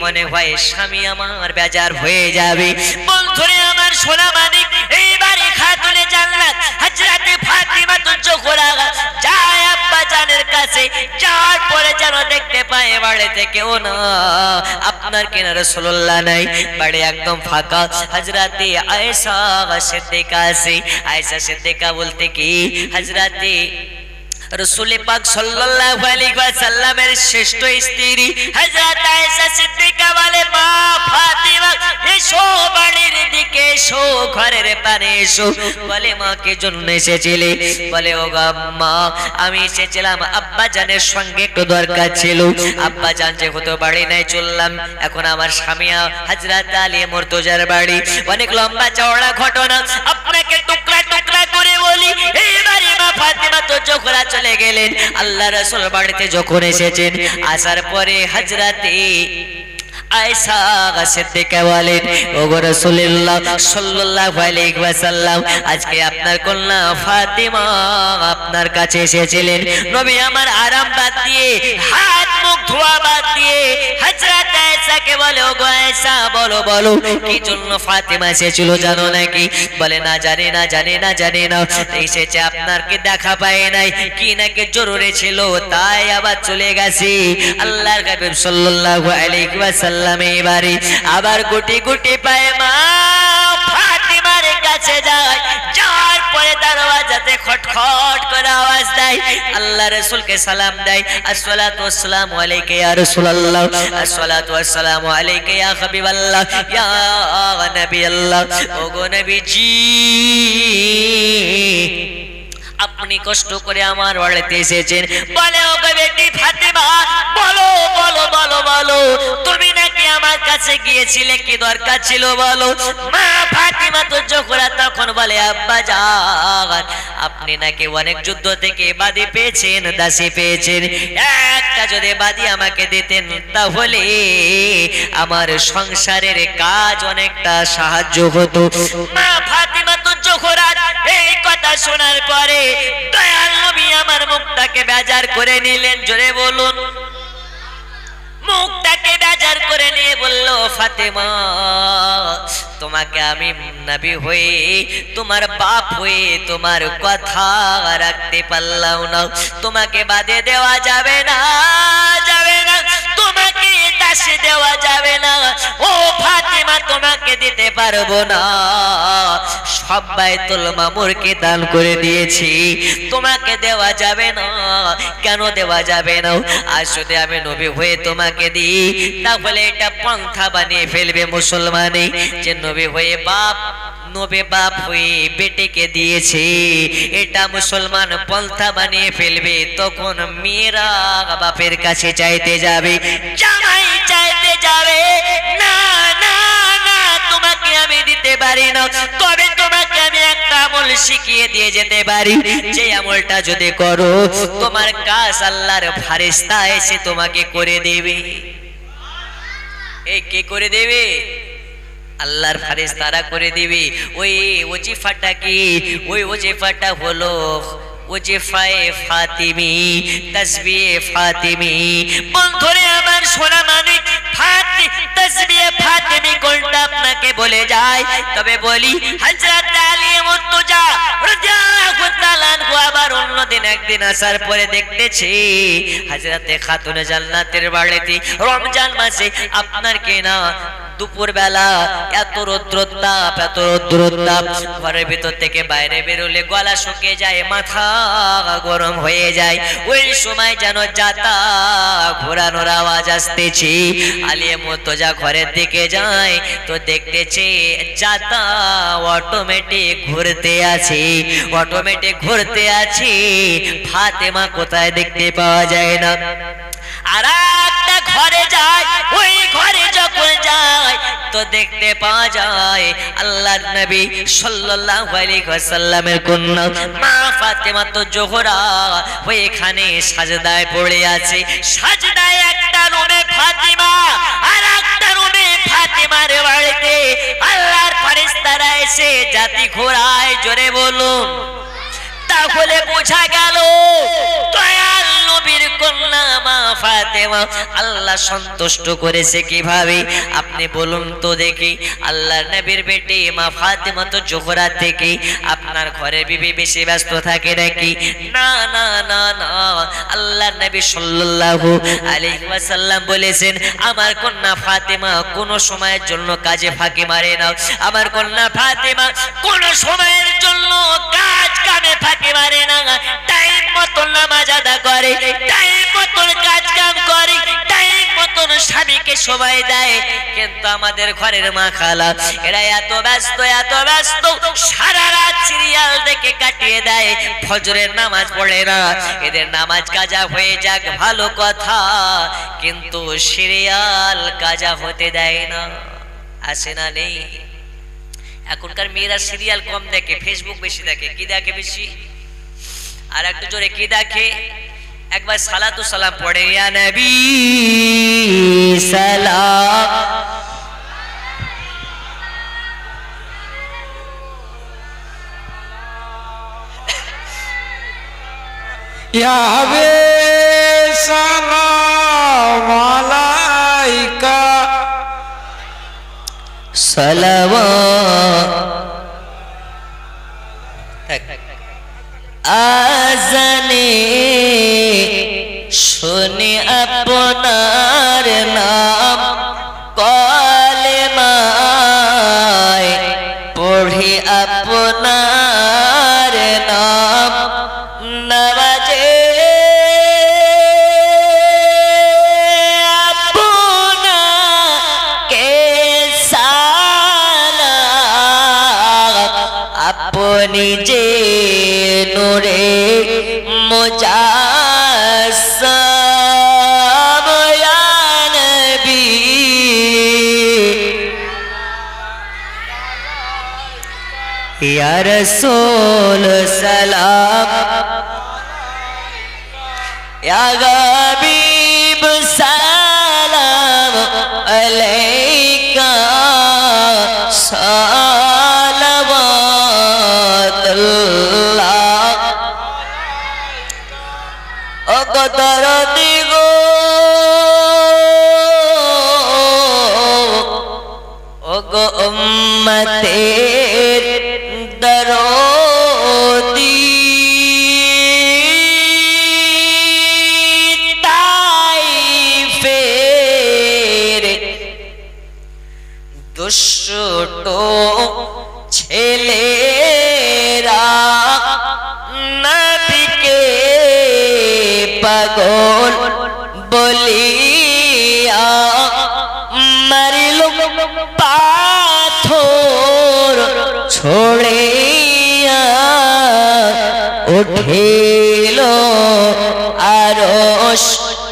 S1: মনে হয় স্বামী আমার বেজার হয়ে যাবে। বন্ধুরে আমার, সোনা মানিক, এইবারে খাতুনে জান্নাত হযরতে ফাতেমা তো জোহরা যায় আব্বা জানের কাছে। যাওয়ার পরে যেন দেখতে পায় বাড়িতে কেউ না, আপনার কেন রাসূলুল্লাহ নাই, বাড়ি একদম ফাঁকা। হযরতে আয়েশা সিদ্দিকা আছে। আয়েশা সিদ্দিকা বলতে কি, হযরতে রাসূল পাক সাল্লাল্লাহু আলাইহি ওয়াসাল্লামের শ্রেষ্ঠ স্ত্রী হযরত আয়েশা সিদ্দিকা বলে, মা ফাতিমা এসো বাড়ির দিকে এসো, ঘরের পানে এসো। বলে, মা কে জন্য এসেছিলে? বলে, ও আম্মা, আমি এসেছিলাম আব্বা জানের সঙ্গে একটু দরকার ছিল, আব্বা জান যেহেতু বাড়ি নাই চললাম। এখন আমার স্বামী হযরত আলী মুর্তজার বাড়ি, অনেক লম্বা চওড়া ঘটনা, আপনাকে টুকরা টুকরা করে বলি। এইবারে মা ফাতিমা তো জোহরা চলে গেলেন। আল্লাহ রাসূল বাড়িতে যখন এসেছেন, আসার পরে হযরতে আয়েশা সিদ্দিকা বলেন, ওগো রাসূলুল্লাহ সাল্লাল্লাহু আলাইহি ওয়াসাল্লাম, আজকে আপনার কন্যা ফাতিমা আপনার কাছে এসেছিলেন। নবী আমার আরাম বাদ দিয়ে, হাত মুখ ধোয়া বাদ দিয়ে হযরত আয়েশাকে বলে, ওগো আয়েশা, বলো বলো কি জন্য ফাতিমা এসেছিল জানো নাকি? বলে, না জানি না, জানি না, জানি না। এসেছে আপনার কি দেখা পায় নাই, কি নাকি জরুরি ছিল, তাই আবার চলে গেছি। আল্লাহর হাবিব সাল্লাল্লাহু আলাইহি ওয়াসাল্লাম সাল্লামে বাড়ি আবার গুটি গুটি পায়ে মা ফাতিমার কাছে যায় যাওয়ার পরে দরওয়াজাতে খটখট করে আওয়াজ দেয় আল্লাহ রাসূলকে সালাম দেয় আসসালাতু ওয়াসসালামু আলাইকা ইয়া রাসূলুল্লাহ আসসালাতু ওয়াসসালামু আলাইকা ইয়া হাবিবাল্লাহ ইয়া নবী আল্লাহ ওগো নবীজি আপনি কষ্ট করে আমার বাড়িতে এসেছেন বলে ওগো বেটি ফাতিমা বলো বলো বলো বলো তুমি নাকি আমার কাছে গিয়েছিলে কি দরকার ছিল বলো মা ফাতিমা তো জোহরা তখন বলে আব্বা জান আপনি নাকি অনেক যুদ্ধ থেকে বাদী পেয়েছেন দাসী পেয়েছেন একটা যদি বাদী আমাকে দিতেন তাহলে আমার সংসারের কাজ অনেকটা সাহায্য হতো মা ফাতিমা তো জোহরা এই কথা শোনার পরে দয়াল নবী আমার মুখটাকে বেজার করে নিলেন জোরে বলুন মুখটাকে বেজার করে নিয়ে বলল ফাতেমা তোমাকে আমি নবী হয়ে তোমার বাপ হয়ে তোমার কথা রাখতে পারলাম না তোমাকে বাদে দেওয়া যাবে না যাবে না তোমাকে দাসী দেওয়া যাবে না ও ফাতেমা তোমাকে দিতে পারবো না সব বাইতুল মামুরকে দান করে দিয়েছি তোমাকে দেওয়া যাবে না কেন দেওয়া যাবে না আজ যদি আমি নবী হয়ে তোমাকে দিই তাহলে এটা পন্থা বানিয়ে ফেলবে মুসলমানে যে নবী হয়ে বাপ নবী বাপ হয়ে বেটিকে দিয়েছে এটা মুসলমান পন্থা বানিয়ে ফেলবে তখন মেয়েরা বাপের কাছে চাইতে যাবে জামাই চাইতে যাবে না না না তোমাকে আমি দিতে পারি না তবে তোমাকে আমি একটা আমল শিখিয়ে দিয়ে যেতে পারি যে আমলটা যদি করো তোমার কাজ আল্লাহর ফেরেশতা এসে তোমাকে করে দেবে এই কে করে দেবে আল্লাহর ফেরেশতারা করে দিবে ওই ওজিফাটা কি ওই ওজিফাটা হলো ওজিফায়ে ফাতিমি তাসবিহে ফাতিমি বন্ধুরে আমার সোনা মানিক তাসবিহে ফাতিমি কোনটা আপনাকে বলে যায় তবে বলি হযরত আলী মুর্তজা রাদিয়াল্লাহু তাআলা আনহু আবার অন্যদিন একদিন আসার পরে দেখতেছি হযরতে খাতুন জান্নাতের বাড়িতে রমজান মাসে আপনার কে না দুপুর বেলা এত রৌদ্রতাপ ঘরের ভিতর থেকে বাইরে বেরোলে গলা শুকিয়ে যায় মাথা গরম হয়ে যায় ওই সময় যেন জাতা ঘোরানোর আওয়াজ আসতেছে আলিয়া মুর্তজা ঘরের দিকে যায় তো দেখতেছে জাতা অটোমেটিক ঘুরতে আছে ফাতেমা কোথায় দেখতে পাওয়া যায় না আর একটা ঘরে যায় ওই ঘরে যখন যায় তো দেখতে পাওয়া যায় আল্লাহর নবী সাল্লাল্লাহু আলাইহি ওয়াসাল্লামের কন্যা মা ফাতেমা তো জোহরা ওইখানে সাজদায় পড়ে আছে সাজদায় একটা রুমে ফাতিমা আর একটা রুমে ফাতিমার বাড়িতে আল্লাহর ফেরেশতারা এসে জাতি ঘোরায় জোরে বলুন তাহলে বোঝা গেল দয়াল নবীর কন্যা মা ফাতেমা আল্লাহ সন্তুষ্ট করেছে কিভাবে আপনি বলুন তো দেখি আল্লাহর নবীর বেটি মা ফাতেমা তো জোহরা থেকে আপনার ঘরে বিবি বেশি ব্যস্ত থাকে নাকি না না না না আল্লাহর নবী সাল্লাল্লাহু আলাইহি ওয়াসাল্লাম বলেছেন আমার কন্যা ফাতেমা কোনো সময়ের জন্য কাজে ফাঁকি মারে না আমার কন্যা ফাতেমা কোনো সময়ের জন্য কাজ কামে ফাঁকি মারে না টাইম মতো নামাজ আদা করে টাইম মতো কাজ কাম করে টাইম মতো স্বামীকে সময় দেয় কিন্তু আমাদের ঘরের মা খালা এরা এত ব্যস্ত সারা রাত সিরিয়াল দেখে কাটিয়ে দেয় ফজরের নামাজ পড়ে না এদের নামাজ কাজা হয়ে যাক ভালো কথা কিন্তু সিরিয়াল কাজা হতে দেয় না আসে না নেই এখনকার মেয়েরা সিরিয়াল কম দেখে ফেসবুক বেশি দেখে কি দেখে বেশি আর একটু জোরে কি দেখে একবার সালাতু সালাম পড়ে ইয়া নবী সালাম
S2: ইয়া হাবে সালাম আলাইকা
S1: সালাওয়াত আজানে শুনে আপনার নাম যে আপনাকে সালাম আপনি যে নূরে মুজাসসাম ইয়া নবী ইয়া রাসূল সালাম ইয়া হাবিব সালাম আলাইকা সালাওয়াতুল্লাহ ও দরদি গো ও গো উম্মতের দরদি তাইফের দুষ্ট ছেলেরা নবীকে পাগল বলিয়া মারিল পাথর ছড়িয়া উঠিল আরশ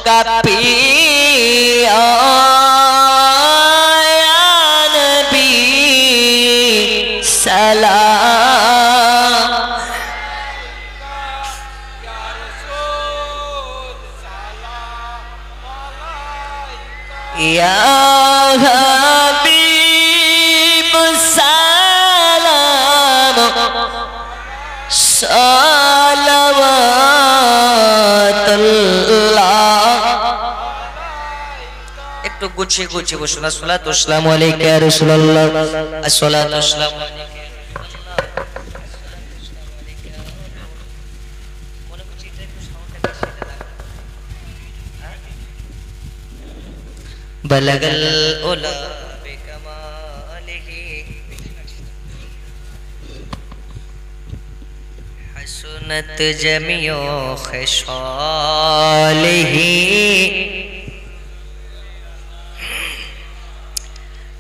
S1: কাঁপিয়া ইয়া নবী সালাম ইয়া হাবিব সালাম সালাওয়াতুল্লাহ একটু গুছিয়ে গুছিয়ে বসুন আসসালাতু ওয়াসসালামু আলাইকা ইয়া রাসূলুল্লাহ আসসালাতু ওয়াসসালামু আলাইকা বলগল উলা বিকমালিহি হাসনাত জামিউ খিসালিহি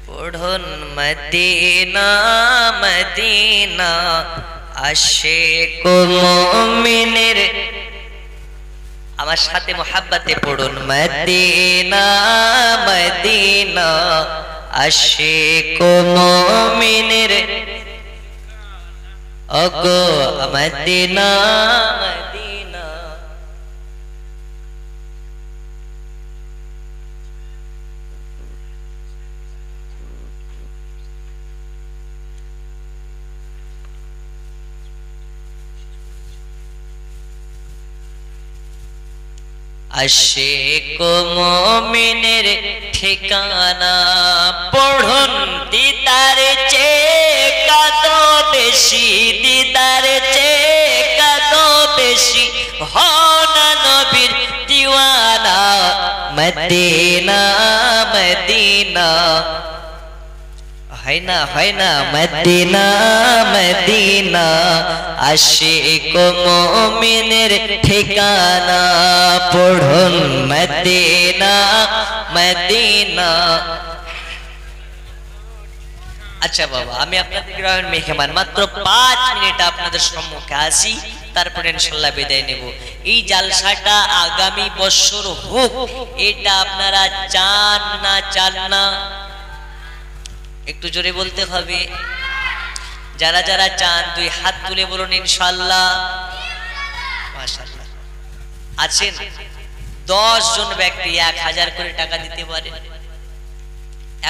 S1: পড়ুন মদিনা মদিনা আশিক মুমিনের আমার সাথে মোহাব্বতে পড়ুন মদিনা মদিনা আশিক মুমিনের ওগো মদিনা মদিনা আশিক মুমিনের ঠিকানা পড়ুন দিদার চেয়ে কত বেশি দিদার চেয়ে কত বেশি হন নবীর দিওয়ানা মদিনা মদিনা হয় না মদিনা মদিনা আশিক মুমিনের ঠিকানা পড়ুন মদিনা মদিনা আচ্ছা বাবা আমি আপনাদের গ্রামের মেহমান মাত্র 5 মিনিট আপনাদের সম্মুখে আসি তারপর ইনশাআল্লাহ বিদায় নেব এই জালসাটা আগামী বছর হোক এটা আপনারা চান না একটু জোরে বলতে হবে যারা যারা চান দুই হাত তুলে বলুন ইনশাআল্লাহ মাশাআল্লাহ আছেন 10 জন ব্যক্তি 1000 করে টাকা দিতে পারেন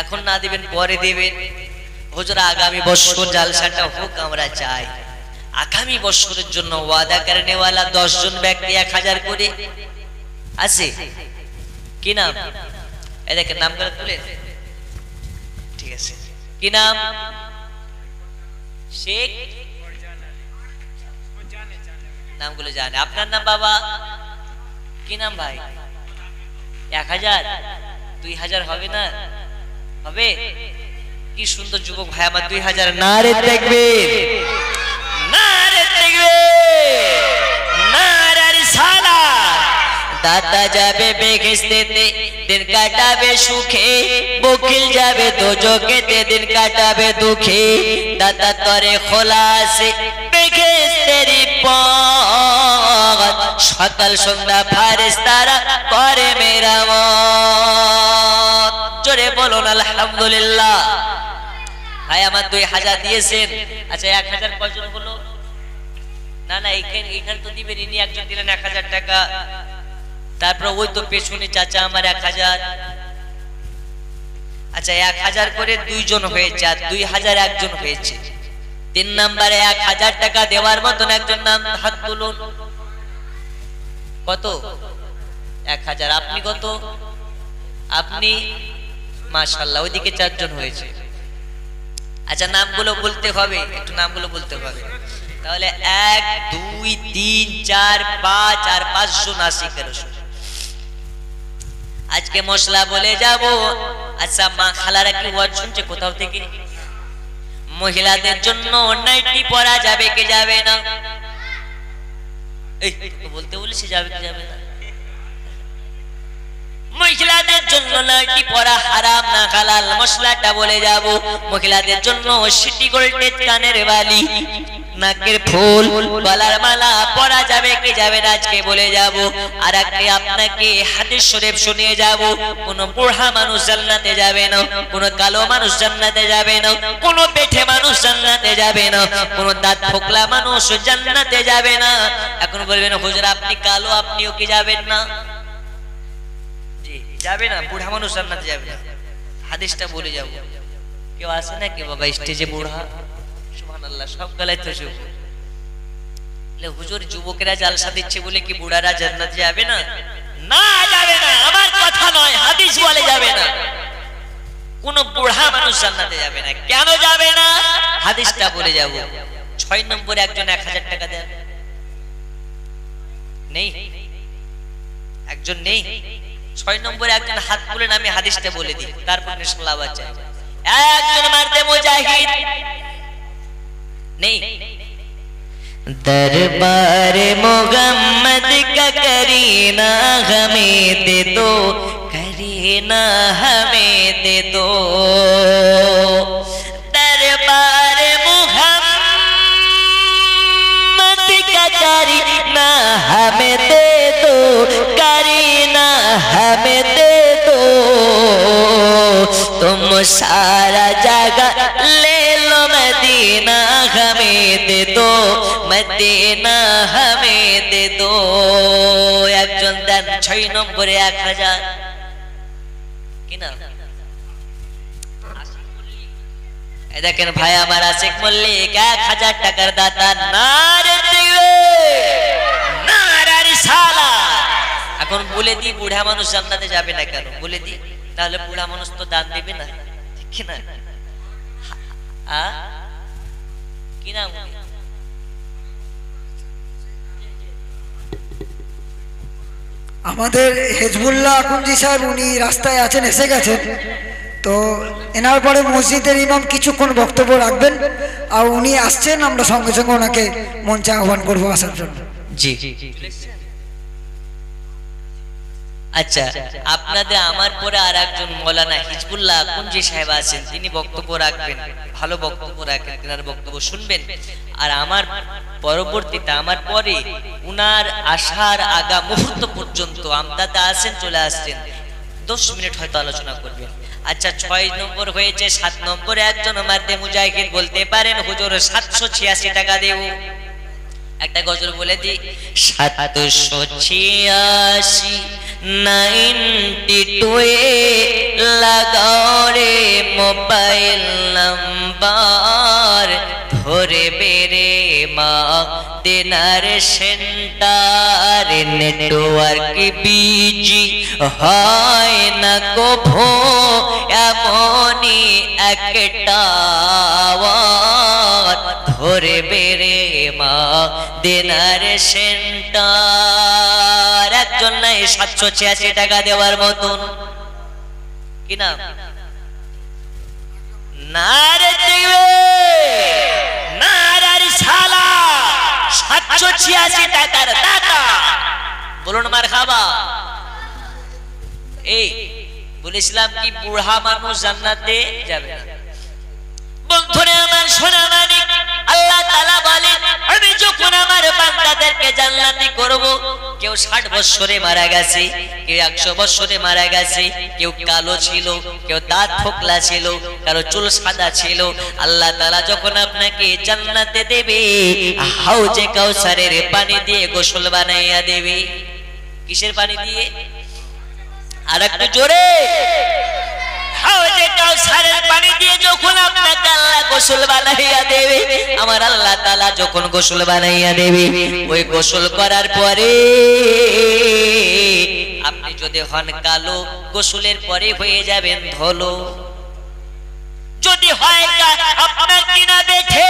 S1: এখন না দিবেন পরে দিবেন হুজুর আগামী বছর জালসাটা হোক আমরা চাই আগামী বছরের জন্য ওয়াদা করনে वाला 10 জন ব্যক্তি 1000 করে আছে কি নাম এই দেখেন নাম করে তুলে ঠিক আছে কি নাম শেখ নামগুলো জানে আপনার নাম বাবা কি নাম ভাই 1000 2000 হবে না হবে কি সুন্দর যুবক ভাই আমার 2000 নারে তাকবীর নারে তাকবীর নারে দাতা যাবে বেহেশতেতে দিন কাটাবে সুখে, বখিল যাবে দোজখেতে দিন কাটাবে দুঃখে। দাতা তরে খোলা আছে বেহেশতেরই পথ, সকাল সন্ধ্যা ফারেশতারা করে মেরামত। জোরে বলুন আলহামদুলিল্লাহ। ভাই আমার 2000 দিয়েছেন। আচ্ছা 1000 কয়জন হলো? না না এখানে তো দিবেন, ইনি একজন দিলেন 1000 টাকা, তারপর ওই তো পেছনে চাচা আমার 1000। আচ্ছা 1000 করে 2 জন হয়েছে, আর 2000 একজন হয়েছে। 3 নম্বরে 1000 টাকা দেওয়ার মতন একজন নাম হাত তুলুন। কত? 1000। আপনি কত? আপনি মাশাআল্লাহ, ওইদিকে 4 জন হয়েছে। আচ্ছা নামগুলো বলতে হবে, একটু নামগুলো বলতে হবে। তাহলে 1 2 3 4 5 আর 5 জন আসি কেরোসিন। আজকে মশলা বলে যাব। আচ্ছা মা খালারা কি ওয়াজ শুনছে কোথাও থেকে? মহিলাদের জন্য নাইটি পরা যাবে কি যাবে না? এই বলতে বলেছি যাবে কি যাবে না? মহিলাদের জন্য নাইটি পরা হারাম না হালাল, মশলাটা বলে যাব। মহিলাদের জন্য সিটি গোল্ডের কানের বালি, নাকের ফুল, গলার মালা পরা যাবে কি যাবে না আজকে বলে যাব। আর আজকে আপনাকে হাদিস শরীফ শুনিয়ে যাব। কোন বুড়া মানুষ জান্নাতে যাবে না, কোন কালো মানুষ জান্নাতে যাবে না, কোন পেটে মানুষ জান্নাতে যাবে না, কোন দাঁত ফোকলা মানুষ জান্নাতে যাবে না। এখন বলবেন হুজুর আপনি কালো, আপনিও কি যাবেন না? জি যাবে না, বুড়া মানুষ জান্নাতে যাবে না। হাদিসটা বলে যাব। কেউ আসে না কি বাবা স্টেজে বুড়া? সুবহানাল্লাহ, সব গলায় তো যুব। হুজুর যুবকেরা জালসা দিচ্ছে বলে কি বুড়ারা জান্নাতে যাবে না? না যাবে না, আমার কথা নয়, হাদিস বলে যাবে না। কোন বুড়া মানুষ জান্নাতে যাবে না। কেন যাবে না? হাদিসটা বলে যাব। 6 নম্বরে একজন 1000 টাকা দেন। নেই? একজন নেই? 6 নম্বরে একজন হাত তুলেন, আমি হাদিসটা বলে দিই, তারপর ইনশাআল্লাহ আওয়াজ চাই। একজন মারদে মুজাহিদ নেই? दरबार मोहम्मद का करीना हमें दे दो, करीना हमें दे दो। दरबार मोहम्मद का करीना हमें दे दो, करीना हमें दे दो। तुम सारा जगह ले लो, मदीना हमें दे दो, मदीना हमें दे दो। একজন দেন 6 নম্বরে 1000। কি না? এই দেখেন ভাই আমার আশিক মল্লিক 1000 টাকার দাতা। নারে তাকবীর, নারে রিসালাত। এখন বলে দি বুড়া মানুষ জান্নাতে যাবে না কেন? বলে দি, তাহলে বুড়া মানুষ তো দান দিবে না, ঠিক কি না? কি নাম?
S3: আমাদের হেজবুল্লাহ আকুন্দি সাহেব, উনি রাস্তায় আছেন, এসে গেছেন। তো এনার পরে মসজিদের ইমাম কিছুক্ষণ বক্তব্য রাখবেন, আর উনি আসছেন, আমরা সঙ্গে সঙ্গে ওনাকে মঞ্চে আহ্বান করবো আসার জন্য।
S1: জি আচ্ছা, আপনাদের আমার পরে আর একজন মৌলানা হিজবুল্লাহ আকুন্দি সাহেব আছেন, তিনি বক্তব্য রাখবেন। ভালো বক্তব্য রাখেন, তিনার বক্তব্য শুনবেন। আর আমার পরবর্তীতে, আমার পরে উনার আসার আগা মুহূর্ত পর্যন্ত আমদাদা আছেন, চলে আসছেন, 10 মিনিট হয়তো আলোচনা করবেন। আচ্ছা 6 নম্বর হয়েছে। 7 নম্বরে একজন মারদে মুজাহিদ বলতে পারেন হুজুর 786 টাকা দেব। একটা গজল বলে দিই। 786 92 লাগাও রে মোবাইল নাম্বার, ধরে বেরে মা দিনার সেন্টার। নেটওয়ার্ক বিজি হয় না কভো, এমনই একটা ধরে বেরে মা দিনার সেন্টার। একজন নাই 786 টাকা দেওয়ার মতন। কি নাম? নারে নারে রিসালাত। 786 টাকার দাতা বলুন মারহাবা। এই বলেছিলাম কি বুড়া মানুষ জান্নাতে যাবে না। বন্ধুরা আমার সোনা মানিক, আল্লাহ তাআলা বলেন আমি যখন আমার বান্দাদেরকে জান্নাতি করব, কেউ 60 বছরে মারা গেছে, কেউ 100 বছরে মারা গেছে, কেউ কালো ছিল, কেউ দাঁত ফোকলা ছিল, কারো চুল সাদা ছিল, আল্লাহ তাআলা যখন আপনাকে জান্নাতে দেবে হাউজে কাউসারের পানি দিয়ে গোসল বানাইয়া দেবে। কিসের পানি দিয়ে? আর একটু জোরে। হাউজে কাউসারের পানি দিয়ে যখন আপনাকে আল্লাহ গোসল বানাইয়া দেবে, আমার আল্লাহ তাআলা যখন গোসল বানাইয়া দেবে, ওই গোসল করার পরে আপনি যদি হন কালো, গোসলের পরে হয়ে যাবেন ধলো। যদি হয় আপনার কিনা বেঠে,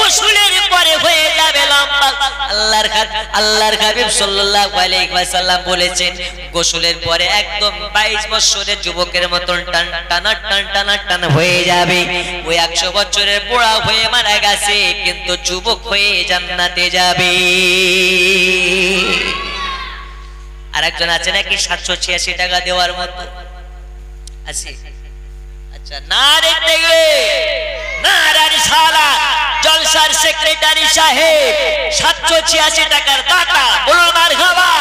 S1: গোসলের পরে হয়ে যাবে লম্বা। আল্লাহর হাবিব সাল্লাল্লাহু আলাইহি ওয়াসাল্লাম বলেছেন গোসলের পরে একদম 22 বছরের যুবকের মতন টান হয়ে যাবে। ওই 100 বছরের বুড়া হয়ে মারা গেছে, কিন্তু যুবক হয়ে জান্নাতে যাবে। আর একজন আছে নাকি 786 টাকা দেওয়ার মতো আছে? আচ্ছা, নারে তাকবীর, নারে রিসালাত, জলসার সেক্রেটারি সাহেব 786 টাকার দাতা, বলুন মারহাবা।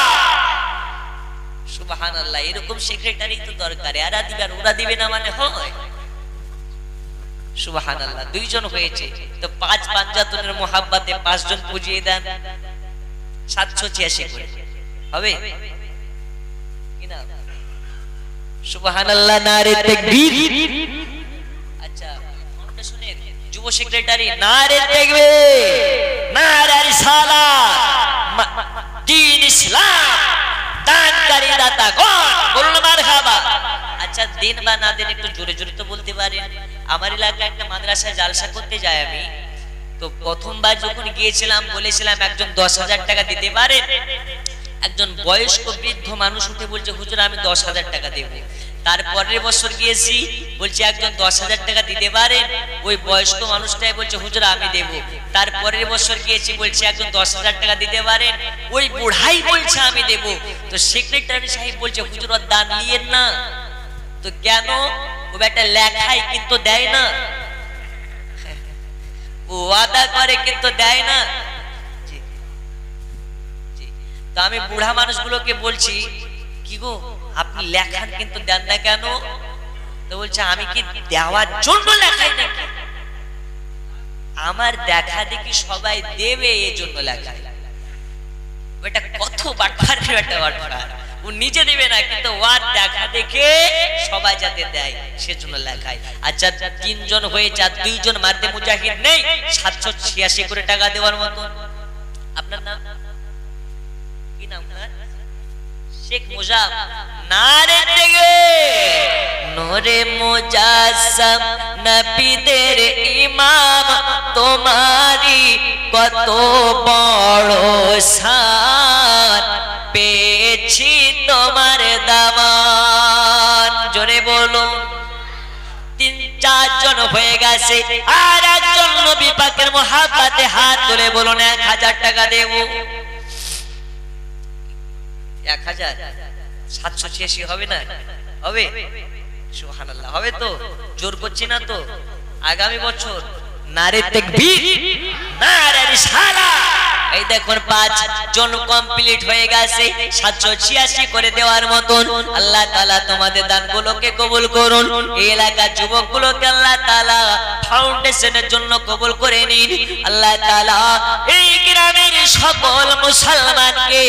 S1: সুবহানাল্লাহ, এরকম সেক্রেটারি তো দরকার। এরা দিবে আর ওরা দিবে না মানে হয়? সুবহানাল্লাহ, 2 জন হয়েছে তো 5 পাঞ্জাতনের মোহাব্বতে 5 জন পুজিয়ে দেন, 786 করে হবে কিনা? সুবহানাল্লাহ, নারে তাকবীর। আচ্ছা, ফাউন্ডেশনের যুব সেক্রেটারি নারে তাকবীর, নারে রিসালাত, দ্বীন ইসলাম, দানকারী দাতাগণ, বলুন মারহাবা। আচ্ছা, দিন বা না দিন একটু জোরে জোরে তো বলতে পারেন। আমার এলাকায় একটা মাদ্রাসায় জালসা করতে যাই আমি, তো প্রথমবার যখন গিয়েছিলাম বলেছিলাম একজন 10,000 টাকা দিতে পারেন। একজন বয়স্ক বৃদ্ধ মানুষ উঠে বলছে হুজুর আমি 10,000 টাকা দেব। তারপরের বছর গিয়েছি, বলছে একজন 10,000 টাকা দিতে পারেন। ওই বয়স্ক মানুষটাই বলছে হুজুর আমি দেব। তারপরের বছর গিয়েছি, বলছে একজন 10,000 টাকা দিতে পারেন। ওই বুড়াই বলছে আমি দেব। তো সেক্রেটারি সাহেব বলছে হুজুর ওর দান নিয়েন না। তো কেন? ও একটা লেখায় কিন্তু দেয় না, ও ওয়াদা করে কিন্তু দেয় না। তো আমি বুড়া মানুষগুলোকে বলছি কি গো আপনি লেখান কিন্তু দেন না কেন? তো বলছে আমি কি দেওয়ার জন্য লেখাই নাকি? আমার দেখা দেখি সবাই দেবে এই জন্য লেখাই। ওটা কত বাটপার একটা বাটপার। ও নিজে দেবে না, কিন্তু ওর দেখা দেখে সবাই যাতে দেয় সেজন্য লেখায়। আচ্ছা, 3 জন হয়েছে আর 2 জন মারতে মুজাহিদ নেই, 786 করে টাকা দেওয়ার মতো। আপনার নাম কি? নাম শেখ মুজাব। নারে তাকবীর, নূরে মুজাসসাম নবীদের ইমাম, তোমারি কত বড় শান, পেয়েছি তোমার দামান। জোরে বলো। 3-4 জন হয়ে গেছে, আর একজন নবী পাকের মোহাব্বতে হাত তুলে বলুন 1000 টাকা দেব। 1000 786 হবে না? হবে? সুবহানাল্লাহ, হবে তো? জোর করছি না তো? আগামী বছর নারে তাকবীর, নারে রিসালাত। এই দেখুন 5 জন কমপ্লিট হয়ে গেছে, 786 করে দেওয়ার মতন। আল্লাহ তাআলা তোমাদের দানগুলোকে কবুল করুন। এই এলাকার যুবকগুলোকে আল্লাহ তাআলা ফাউন্ডেশনের জন্য কবুল করে নিন। আল্লাহ তাআলা এই গ্রামের সকল মুসলমানকে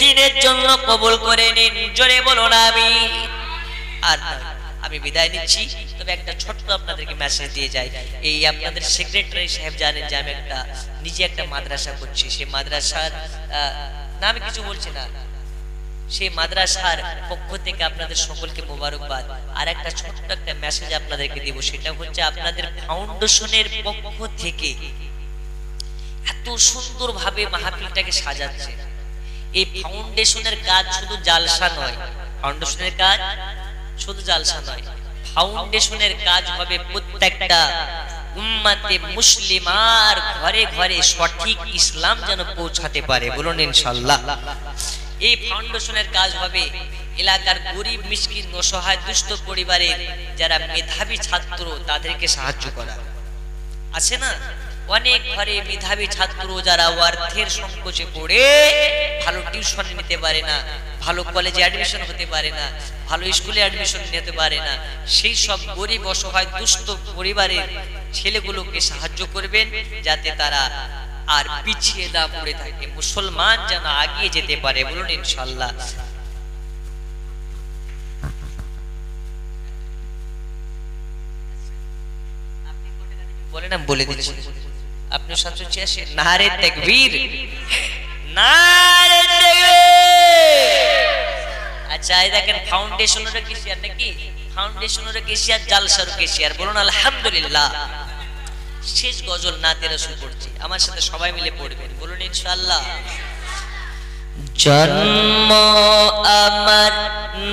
S1: দ্বীনের জন্য কবুল করে নিন। জোরে বলুন আমিন। আর আমি বিদায় নিচ্ছি, তবে একটা ছোট্ট আপনাদেরকে মেসেজ দিয়ে যাই। এই আপনাদের সেক্রেটারি সাহেব জানেন যে আমি নিজে একটা মাদ্রাসা করছি। সেই মাদ্রাসার না আমি কিছু বলছি না, সেই মাদ্রাসার পক্ষ থেকে আপনাদের সকলকে মোবারকবাদ। আর একটা ছোট্ট একটা মেসেজ আপনাদেরকে দিব, সেটা হচ্ছে আপনাদের ফাউন্ডেশনের পক্ষ থেকে এত সুন্দরভাবে মাহফিলটাকে সাজাচ্ছে। এই ফাউন্ডেশনের কাজ শুধু জালসা নয়, ফাউন্ডেশনের কাজ শুধু জালসা নয়, ফাউন্ডেশনের কাজ হবে প্রত্যেকটা উম্মতে মুসলিমার ঘরে ঘরে সঠিক ইসলাম যেন পৌঁছাতে পারে। বলুন ইনশাআল্লাহ। এই ফাউন্ডেশনের কাজ হবে এলাকার গরিব মিসকিন অসহায় দুস্থ পরিবারের যারা মেধাবী ছাত্র তাদেরকে সাহায্য করা। আছে না অনেক ঘরে মেধাবী ছাত্র যারা অর্থের সংকোচে পড়ে ভালো টিউশন নিতে পারে না, ভালো কলেজে অ্যাডমিশন হতে পারে না, ভালো স্কুলে অ্যাডমিশন নিতে পারে না, সেই সব গরিব অসহায় দুস্থ পরিবারের ছেলেগুলোকে সাহায্য করবেন যাতে তারা আর পিছিয়ে না পড়ে থাকে, মুসলমান যেন এগিয়ে যেতে পারে। বলুন ইনশাআল্লাহ। বলে না বলে দিচ্ছি আপনি 786 নারে তাকবীর, নারে তাকবীর। আচ্ছা এই দেখেন ফাউন্ডেশনের কেশিয়ার নাকি, ফাউন্ডেশনের কেশিয়ার জালসার কেশিয়ার। বলুন আলহামদুলিল্লাহ। শেষ গজল নাতে রাসূল পড়ছি, আমার সাথে সবাই মিলে পড়বেন। বলুন ইনশাআল্লাহ। জন্ম আমার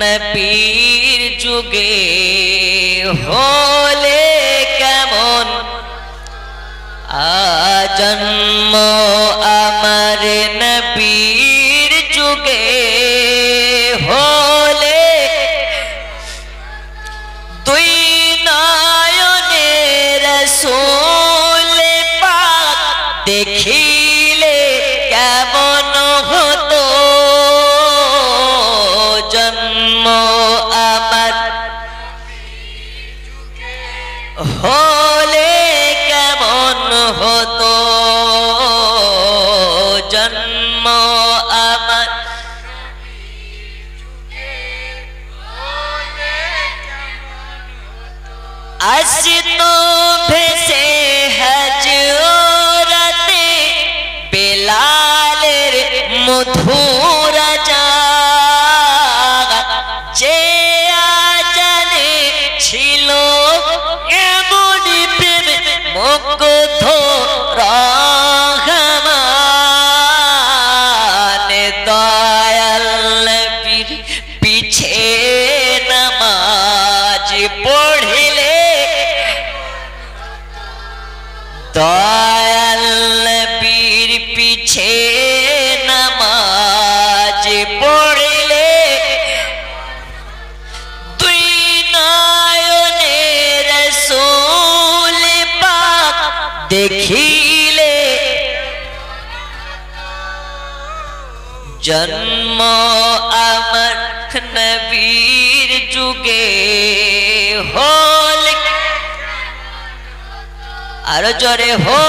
S1: নবীর যুগে হলে কেমন, জন্ম আমার নবীর যুগে হলে দুই নয়নে রাসূল পাক দেখিলে কেমন হতো, জন্ম আমার হলে কেমন হতো, জন্ম আমার আসতো ভেসে হযরতে বেলালের মধুর জাগ, যে আজানে ছিল এমনি প্রেম মুগ্ধ রহমান, দয়াল নবীর পিছে নামাজ পড়িলে, দয়াল নবীর পিছে নামাজ পড়িলে দুই নয়নে রাসূল পাক দেখিলে, জন্ম আমার নবীর যুগে হলে, আরো জোরে হো